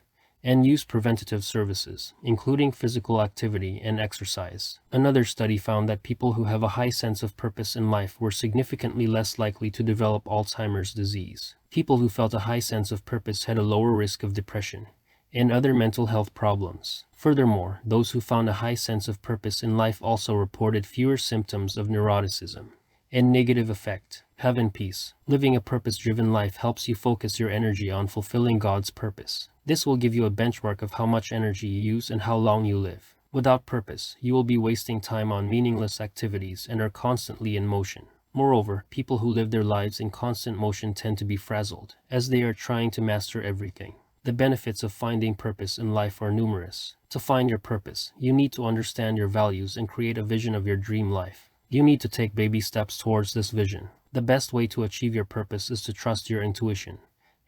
and use preventative services, including physical activity and exercise. Another study found that people who have a high sense of purpose in life were significantly less likely to develop Alzheimer's disease. People who felt a high sense of purpose had a lower risk of depression and other mental health problems. Furthermore, those who found a high sense of purpose in life also reported fewer symptoms of neuroticism and negative affect. Have in peace. Living a purpose-driven life helps you focus your energy on fulfilling God's purpose. This will give you a benchmark of how much energy you use and how long you live. Without purpose, you will be wasting time on meaningless activities and are constantly in motion. Moreover, people who live their lives in constant motion tend to be frazzled, as they are trying to master everything. The benefits of finding purpose in life are numerous. To find your purpose, you need to understand your values and create a vision of your dream life. You need to take baby steps towards this vision. The best way to achieve your purpose is to trust your intuition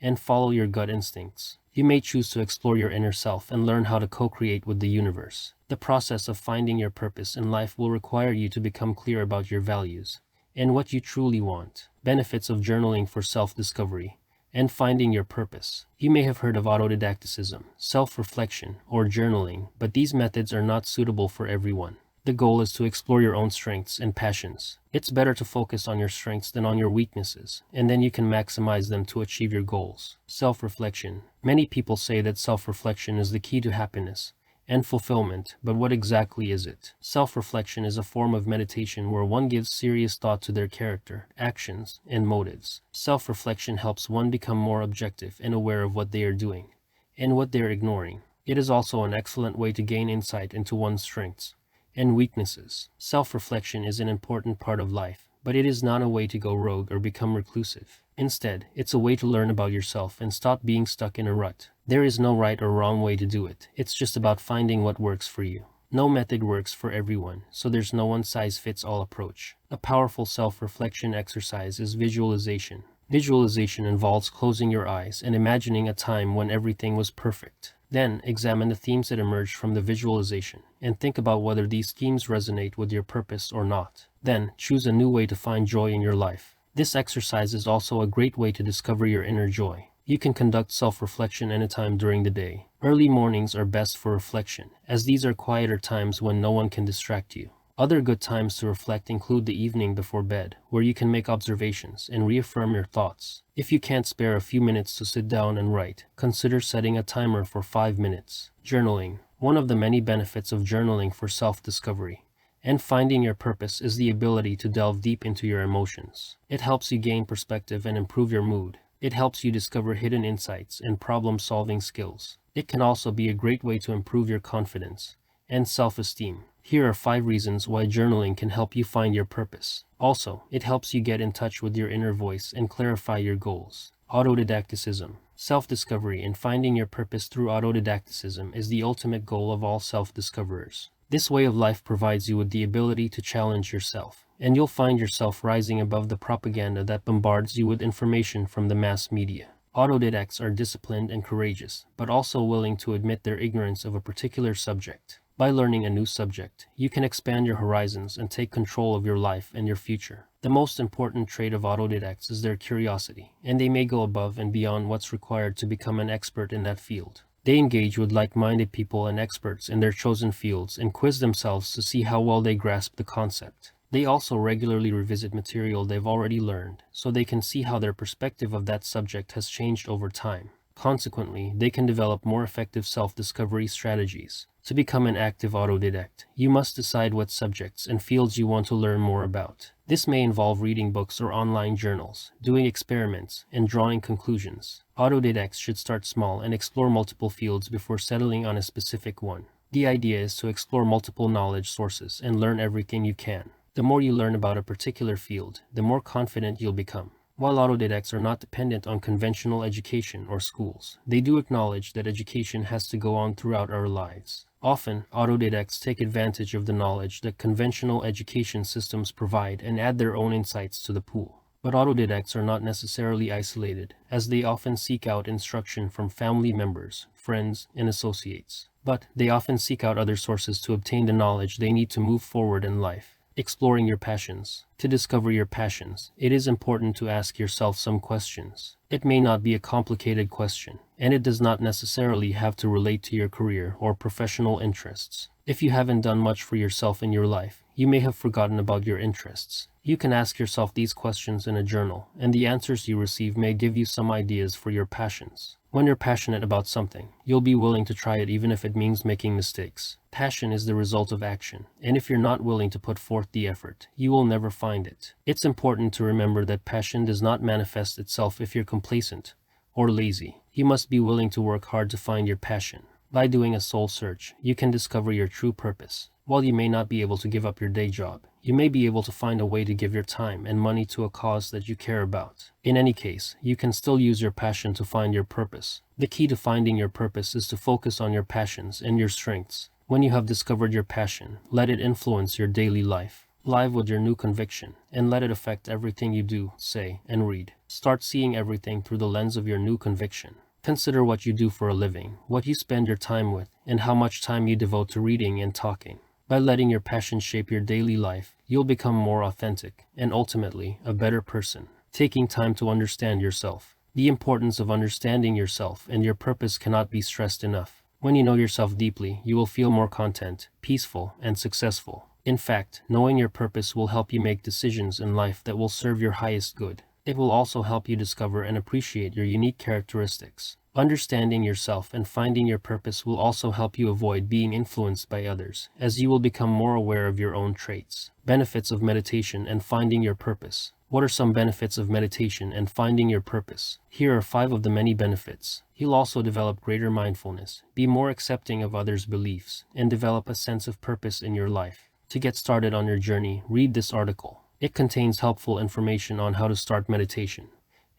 and follow your gut instincts. You may choose to explore your inner self and learn how to co-create with the universe. The process of finding your purpose in life will require you to become clear about your values and what you truly want. Benefits of journaling for self-discovery and finding your purpose. You may have heard of autodidacticism, self-reflection, or journaling, but these methods are not suitable for everyone. The goal is to explore your own strengths and passions. It's better to focus on your strengths than on your weaknesses, and then you can maximize them to achieve your goals. Self-reflection. Many people say that self-reflection is the key to happiness and fulfillment, but what exactly is it? Self-reflection is a form of meditation where one gives serious thought to their character, actions, and motives. Self-reflection helps one become more objective and aware of what they are doing and what they are ignoring. It is also an excellent way to gain insight into one's strengths and weaknesses. Self-reflection is an important part of life, but it is not a way to go rogue or become reclusive. Instead, it's a way to learn about yourself and stop being stuck in a rut. There is no right or wrong way to do it. It's just about finding what works for you. No method works for everyone, so there's no one-size-fits-all approach. A powerful self-reflection exercise is visualization. Visualization involves closing your eyes and imagining a time when everything was perfect. Then, examine the themes that emerged from the visualization and think about whether these themes resonate with your purpose or not. Then, choose a new way to find joy in your life. This exercise is also a great way to discover your inner joy. You can conduct self-reflection anytime during the day. Early mornings are best for reflection, as these are quieter times when no one can distract you. Other good times to reflect include the evening before bed, where you can make observations and reaffirm your thoughts. If you can't spare a few minutes to sit down and write, consider setting a timer for 5 minutes. Journaling. One of the many benefits of journaling for self-discovery and finding your purpose is the ability to delve deep into your emotions. It helps you gain perspective and improve your mood. It helps you discover hidden insights and problem-solving skills. It can also be a great way to improve your confidence and self-esteem. Here are 5 reasons why journaling can help you find your purpose. Also, it helps you get in touch with your inner voice and clarify your goals. Autodidacticism. Self-discovery and finding your purpose through autodidacticism is the ultimate goal of all self-discoverers. This way of life provides you with the ability to challenge yourself, and you'll find yourself rising above the propaganda that bombards you with information from the mass media. Autodidacts are disciplined and courageous, but also willing to admit their ignorance of a particular subject. By learning a new subject, you can expand your horizons and take control of your life and your future. The most important trait of autodidacts is their curiosity, and they may go above and beyond what's required to become an expert in that field. They engage with like-minded people and experts in their chosen fields and quiz themselves to see how well they grasp the concept. They also regularly revisit material they've already learned, so they can see how their perspective of that subject has changed over time. Consequently, they can develop more effective self-discovery strategies. To become an active autodidact, you must decide what subjects and fields you want to learn more about. This may involve reading books or online journals, doing experiments, and drawing conclusions. Autodidacts should start small and explore multiple fields before settling on a specific one. The idea is to explore multiple knowledge sources and learn everything you can. The more you learn about a particular field, the more confident you'll become. While autodidacts are not dependent on conventional education or schools, they do acknowledge that education has to go on throughout our lives. Often, autodidacts take advantage of the knowledge that conventional education systems provide and add their own insights to the pool. But autodidacts are not necessarily isolated, as they often seek out instruction from family members, friends, and associates. But they often seek out other sources to obtain the knowledge they need to move forward in life. Exploring your passions. To discover your passions, it is important to ask yourself some questions. It may not be a complicated question, and it does not necessarily have to relate to your career or professional interests. If you haven't done much for yourself in your life, you may have forgotten about your interests. You can ask yourself these questions in a journal, and the answers you receive may give you some ideas for your passions. When you're passionate about something, you'll be willing to try it even if it means making mistakes. Passion is the result of action, and if you're not willing to put forth the effort, you will never find it. It's important to remember that passion does not manifest itself if you're complacent or lazy. You must be willing to work hard to find your passion. By doing a soul search, you can discover your true purpose. While you may not be able to give up your day job, you may be able to find a way to give your time and money to a cause that you care about. In any case, you can still use your passion to find your purpose. The key to finding your purpose is to focus on your passions and your strengths. When you have discovered your passion, let it influence your daily life. Live with your new conviction, and let it affect everything you do, say, and read. Start seeing everything through the lens of your new conviction. Consider what you do for a living, what you spend your time with, and how much time you devote to reading and talking. By letting your passion shape your daily life, you'll become more authentic and ultimately a better person. Taking time to understand yourself. The importance of understanding yourself and your purpose cannot be stressed enough. When you know yourself deeply, you will feel more content, peaceful, and successful. In fact, knowing your purpose will help you make decisions in life that will serve your highest good. It will also help you discover and appreciate your unique characteristics. Understanding yourself and finding your purpose will also help you avoid being influenced by others, as you will become more aware of your own traits. Benefits of meditation and finding your purpose. What are some benefits of meditation and finding your purpose? Here are 5 of the many benefits. You'll also develop greater mindfulness, be more accepting of others' beliefs, and develop a sense of purpose in your life. To get started on your journey, read this article. It contains helpful information on how to start meditation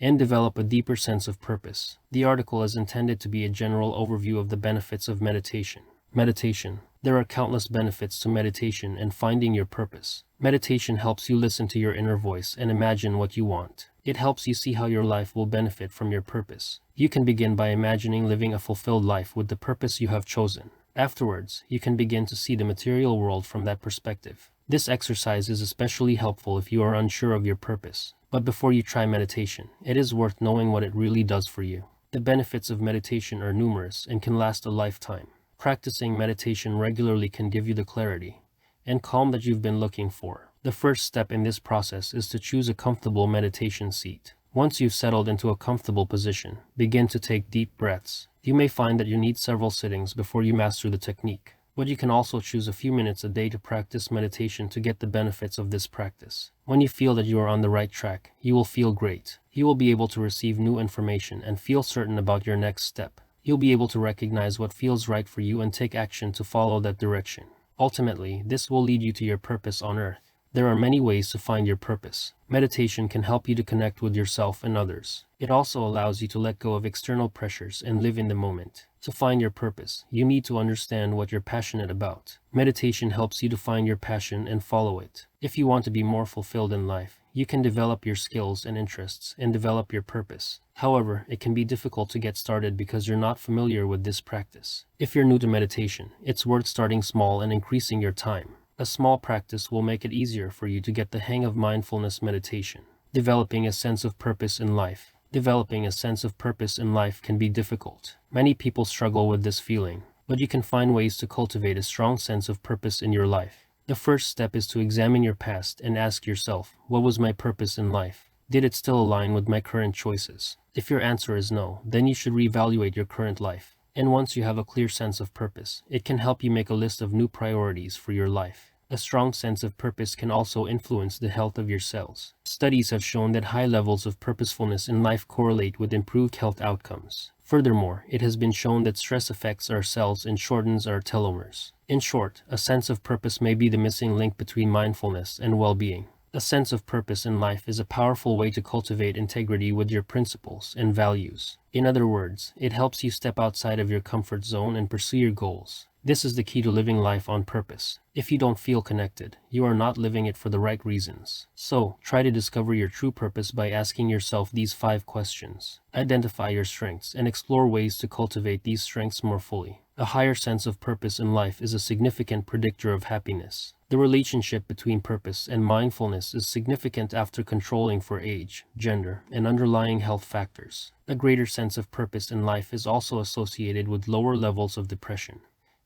and develop a deeper sense of purpose. The article is intended to be a general overview of the benefits of meditation. Meditation. There are countless benefits to meditation and finding your purpose. Meditation helps you listen to your inner voice and imagine what you want. It helps you see how your life will benefit from your purpose. You can begin by imagining living a fulfilled life with the purpose you have chosen. Afterwards, you can begin to see the material world from that perspective. This exercise is especially helpful if you are unsure of your purpose. But before you try meditation, it is worth knowing what it really does for you. The benefits of meditation are numerous and can last a lifetime. Practicing meditation regularly can give you the clarity and calm that you've been looking for. The first step in this process is to choose a comfortable meditation seat. Once you've settled into a comfortable position, begin to take deep breaths. You may find that you need several sittings before you master the technique, but you can also choose a few minutes a day to practice meditation to get the benefits of this practice. When you feel that you are on the right track, you will feel great. You will be able to receive new information and feel certain about your next step. You'll be able to recognize what feels right for you and take action to follow that direction. Ultimately, this will lead you to your purpose on earth. There are many ways to find your purpose. Meditation can help you to connect with yourself and others. It also allows you to let go of external pressures and live in the moment. To find your purpose, you need to understand what you're passionate about. Meditation helps you to find your passion and follow it. If you want to be more fulfilled in life, you can develop your skills and interests and develop your purpose. However, it can be difficult to get started because you're not familiar with this practice. If you're new to meditation, it's worth starting small and increasing your time. A small practice will make it easier for you to get the hang of mindfulness meditation. Developing a sense of purpose in life. Developing a sense of purpose in life can be difficult. Many people struggle with this feeling, but you can find ways to cultivate a strong sense of purpose in your life. The first step is to examine your past and ask yourself, what was my purpose in life? Did it still align with my current choices? If your answer is no, then you should reevaluate your current life. And once you have a clear sense of purpose, it can help you make a list of new priorities for your life. A strong sense of purpose can also influence the health of your cells. Studies have shown that high levels of purposefulness in life correlate with improved health outcomes. Furthermore, it has been shown that stress affects our cells and shortens our telomeres. In short, a sense of purpose may be the missing link between mindfulness and well-being. A sense of purpose in life is a powerful way to cultivate integrity with your principles and values. In other words, it helps you step outside of your comfort zone and pursue your goals. This is the key to living life on purpose. If you don't feel connected, you are not living it for the right reasons. So, try to discover your true purpose by asking yourself these 5 questions. Identify your strengths and explore ways to cultivate these strengths more fully. A higher sense of purpose in life is a significant predictor of happiness. The relationship between purpose and mindfulness is significant after controlling for age, gender, and underlying health factors. A greater sense of purpose in life is also associated with lower levels of depression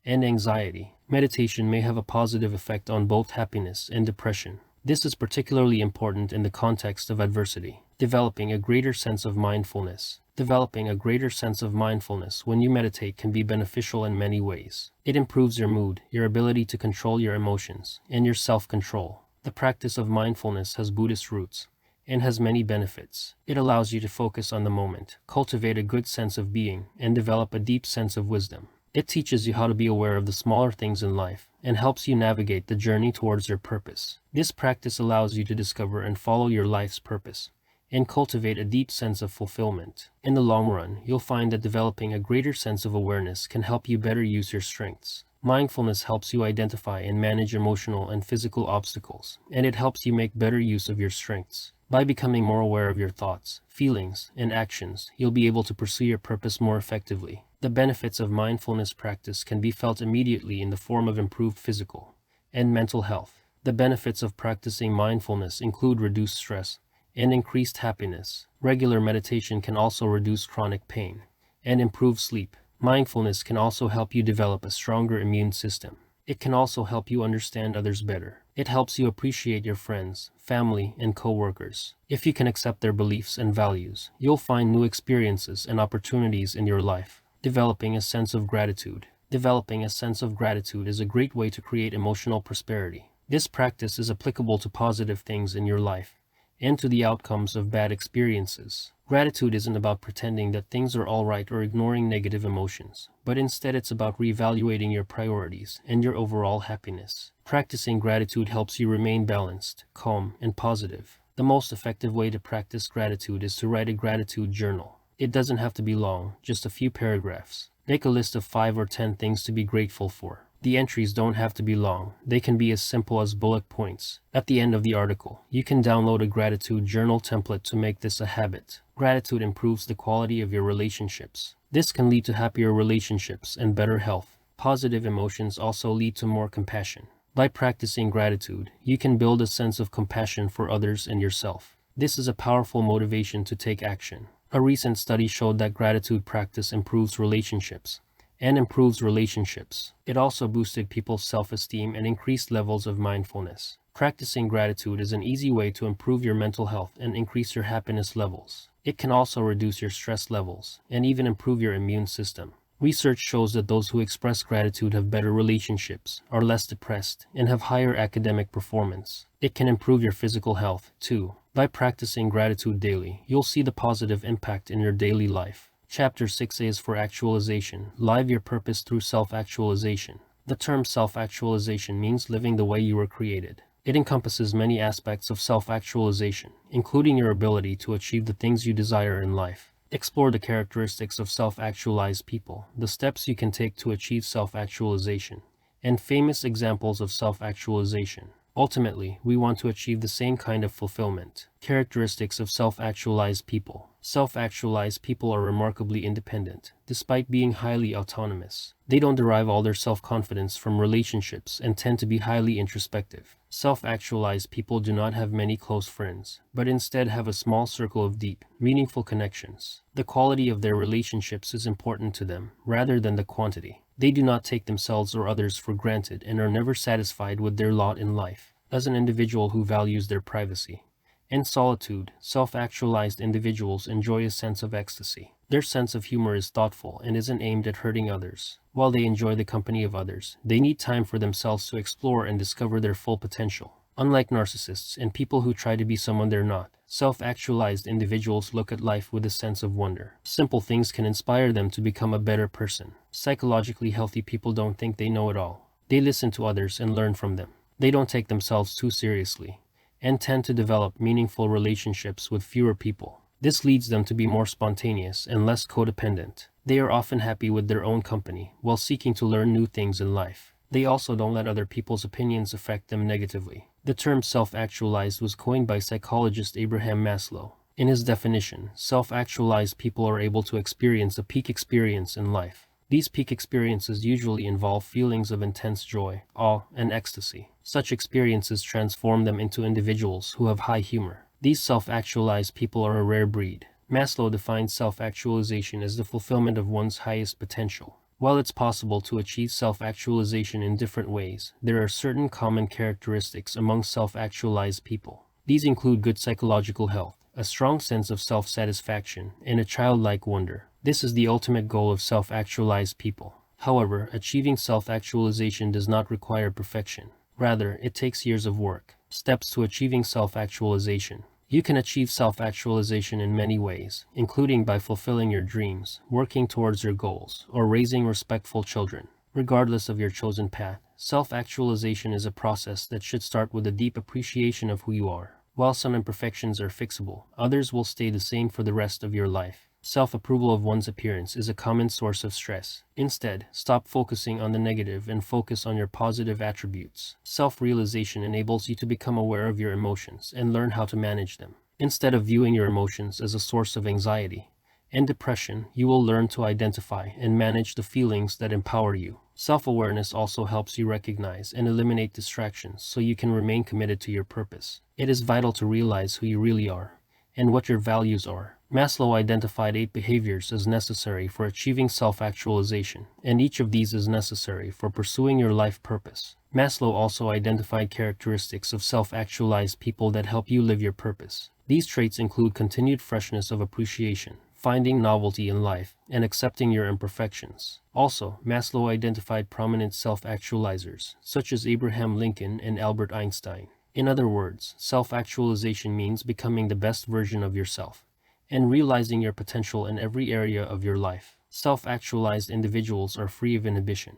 and anxiety. Meditation may have a positive effect on both happiness and depression. This is particularly important in the context of adversity. Developing a greater sense of mindfulness. Developing a greater sense of mindfulness when you meditate can be beneficial in many ways. It improves your mood, your ability to control your emotions, and your self-control. The practice of mindfulness has Buddhist roots and has many benefits. It allows you to focus on the moment, cultivate a good sense of being, and develop a deep sense of wisdom. It teaches you how to be aware of the smaller things in life and helps you navigate the journey towards your purpose. This practice allows you to discover and follow your life's purpose and cultivate a deep sense of fulfillment. In the long run, you'll find that developing a greater sense of awareness can help you better use your strengths. Mindfulness helps you identify and manage emotional and physical obstacles, and it helps you make better use of your strengths. By becoming more aware of your thoughts, feelings, and actions, you'll be able to pursue your purpose more effectively. The benefits of mindfulness practice can be felt immediately in the form of improved physical and mental health. The benefits of practicing mindfulness include reduced stress and increased happiness. Regular meditation can also reduce chronic pain and improve sleep. Mindfulness can also help you develop a stronger immune system. It can also help you understand others better. It helps you appreciate your friends, family, and co-workers. If you can accept their beliefs and values, you'll find new experiences and opportunities in your life. Developing a sense of gratitude. Developing a sense of gratitude is a great way to create emotional prosperity. This practice is applicable to positive things in your life and to the outcomes of bad experiences. Gratitude isn't about pretending that things are all right or ignoring negative emotions, but instead it's about reevaluating your priorities and your overall happiness. Practicing gratitude helps you remain balanced, calm, and positive. The most effective way to practice gratitude is to write a gratitude journal. It doesn't have to be long, just a few paragraphs. Make a list of 5 or 10 things to be grateful for. The entries don't have to be long. They can be as simple as bullet points. At the end of the article, you can download a gratitude journal template to make this a habit. Gratitude improves the quality of your relationships. This can lead to happier relationships and better health. Positive emotions also lead to more compassion. By practicing gratitude, you can build a sense of compassion for others and yourself. This is a powerful motivation to take action. A recent study showed that gratitude practice improves relationships. It also boosted people's self-esteem and increased levels of mindfulness. Practicing gratitude is an easy way to improve your mental health and increase your happiness levels. It can also reduce your stress levels and even improve your immune system. Research shows that those who express gratitude have better relationships, are less depressed, and have higher academic performance. It can improve your physical health, too. By practicing gratitude daily, you'll see the positive impact in your daily life. Chapter 6 is for actualization. Live your purpose through self-actualization. The term self-actualization means living the way you were created. It encompasses many aspects of self-actualization, including your ability to achieve the things you desire in life. Explore the characteristics of self-actualized people, the steps you can take to achieve self-actualization, and famous examples of self-actualization. Ultimately, we want to achieve the same kind of fulfillment. Characteristics of self-actualized people. Self-actualized people are remarkably independent, despite being highly autonomous. They don't derive all their self-confidence from relationships and tend to be highly introspective. Self-actualized people do not have many close friends, but instead have a small circle of deep, meaningful connections. The quality of their relationships is important to them, rather than the quantity. They do not take themselves or others for granted and are never satisfied with their lot in life. As an individual who values their privacy and solitude, self-actualized individuals enjoy a sense of ecstasy. Their sense of humor is thoughtful and isn't aimed at hurting others. While they enjoy the company of others, they need time for themselves to explore and discover their full potential. Unlike narcissists and people who try to be someone they're not, self-actualized individuals look at life with a sense of wonder. Simple things can inspire them to become a better person. Psychologically healthy people don't think they know it all. They listen to others and learn from them. They don't take themselves too seriously and tend to develop meaningful relationships with fewer people. This leads them to be more spontaneous and less codependent. They are often happy with their own company while seeking to learn new things in life. They also don't let other people's opinions affect them negatively. The term self-actualized was coined by psychologist Abraham Maslow. In his definition, self-actualized people are able to experience a peak experience in life. These peak experiences usually involve feelings of intense joy, awe, and ecstasy. Such experiences transform them into individuals who have high humor. These self-actualized people are a rare breed. Maslow defines self-actualization as the fulfillment of one's highest potential. While it's possible to achieve self-actualization in different ways, there are certain common characteristics among self-actualized people. These include good psychological health, a strong sense of self-satisfaction, and a childlike wonder. This is the ultimate goal of self-actualized people. However, achieving self-actualization does not require perfection. Rather, it takes years of work. Steps to achieving self-actualization. You can achieve self-actualization in many ways, including by fulfilling your dreams, working towards your goals, or raising respectful children. Regardless of your chosen path, self-actualization is a process that should start with a deep appreciation of who you are. While some imperfections are fixable, others will stay the same for the rest of your life. Self-approval of one's appearance is a common source of stress. Instead, stop focusing on the negative and focus on your positive attributes. Self-realization enables you to become aware of your emotions and learn how to manage them. Instead of viewing your emotions as a source of anxiety and depression, you will learn to identify and manage the feelings that empower you. Self-awareness also helps you recognize and eliminate distractions so you can remain committed to your purpose. It is vital to realize who you really are and what your values are. Maslow identified 8 behaviors as necessary for achieving self-actualization, and each of these is necessary for pursuing your life purpose. Maslow also identified characteristics of self-actualized people that help you live your purpose. These traits include continued freshness of appreciation, finding novelty in life, and accepting your imperfections. Also, Maslow identified prominent self-actualizers, such as Abraham Lincoln and Albert Einstein. In other words, self-actualization means becoming the best version of yourself and realizing your potential in every area of your life. Self-actualized individuals are free of inhibition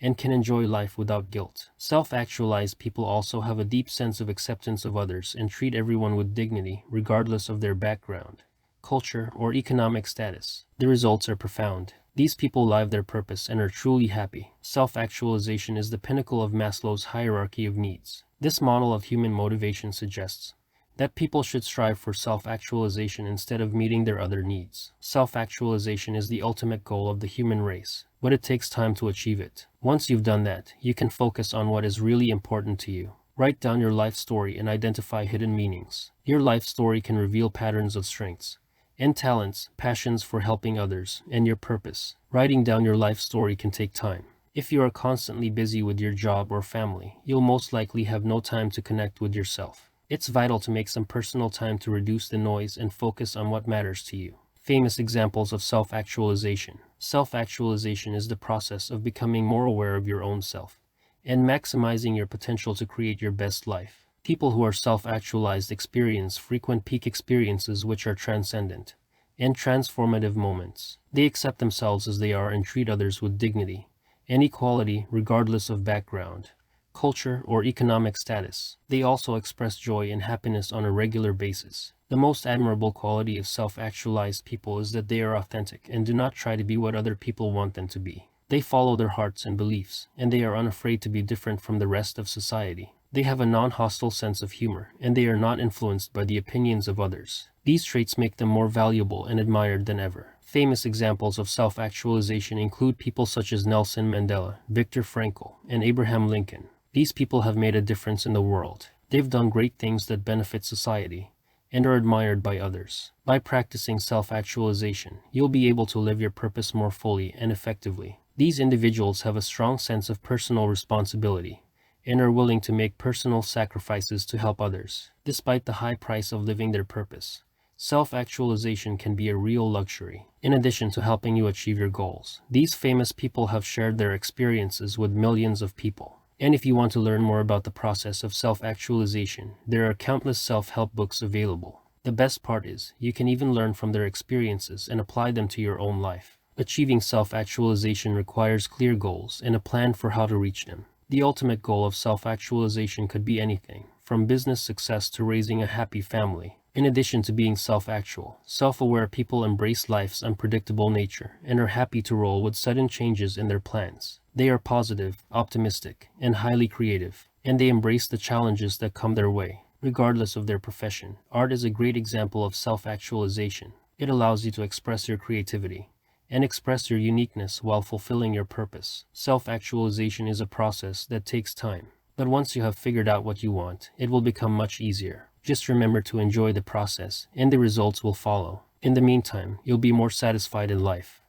and can enjoy life without guilt. Self-actualized people also have a deep sense of acceptance of others and treat everyone with dignity, regardless of their background, culture, or economic status. The results are profound. These people live their purpose and are truly happy. Self-actualization is the pinnacle of Maslow's hierarchy of needs. This model of human motivation suggests that people should strive for self-actualization instead of meeting their other needs. Self-actualization is the ultimate goal of the human race, but it takes time to achieve it. Once you've done that, you can focus on what is really important to you. Write down your life story and identify hidden meanings. Your life story can reveal patterns of strengths and talents, passions for helping others, and your purpose. Writing down your life story can take time. If you are constantly busy with your job or family, you'll most likely have no time to connect with yourself. It's vital to make some personal time to reduce the noise and focus on what matters to you. Famous examples of self-actualization. Self-actualization is the process of becoming more aware of your own self and maximizing your potential to create your best life. People who are self-actualized experience frequent peak experiences which are transcendent and transformative moments. They accept themselves as they are and treat others with dignity and equality regardless of background, culture, or economic status. They also express joy and happiness on a regular basis. The most admirable quality of self-actualized people is that they are authentic and do not try to be what other people want them to be. They follow their hearts and beliefs, and they are unafraid to be different from the rest of society. They have a non-hostile sense of humor, and they are not influenced by the opinions of others. These traits make them more valuable and admired than ever. Famous examples of self-actualization include people such as Nelson Mandela, Viktor Frankl, and Abraham Lincoln. These people have made a difference in the world. They've done great things that benefit society and are admired by others. By practicing self-actualization, you'll be able to live your purpose more fully and effectively. These individuals have a strong sense of personal responsibility and are willing to make personal sacrifices to help others. Despite the high price of living their purpose, self-actualization can be a real luxury. In addition to helping you achieve your goals, these famous people have shared their experiences with millions of people. And if you want to learn more about the process of self-actualization, there are countless self-help books available. The best part is, you can even learn from their experiences and apply them to your own life. Achieving self-actualization requires clear goals and a plan for how to reach them. The ultimate goal of self-actualization could be anything, from business success to raising a happy family. In addition to being self-actual, self-aware people embrace life's unpredictable nature and are happy to roll with sudden changes in their plans. They are positive, optimistic, and highly creative, and they embrace the challenges that come their way, regardless of their profession. Art is a great example of self-actualization. It allows you to express your creativity and express your uniqueness while fulfilling your purpose. Self-actualization is a process that takes time, but once you have figured out what you want, it will become much easier. Just remember to enjoy the process, and the results will follow. In the meantime, you'll be more satisfied in life.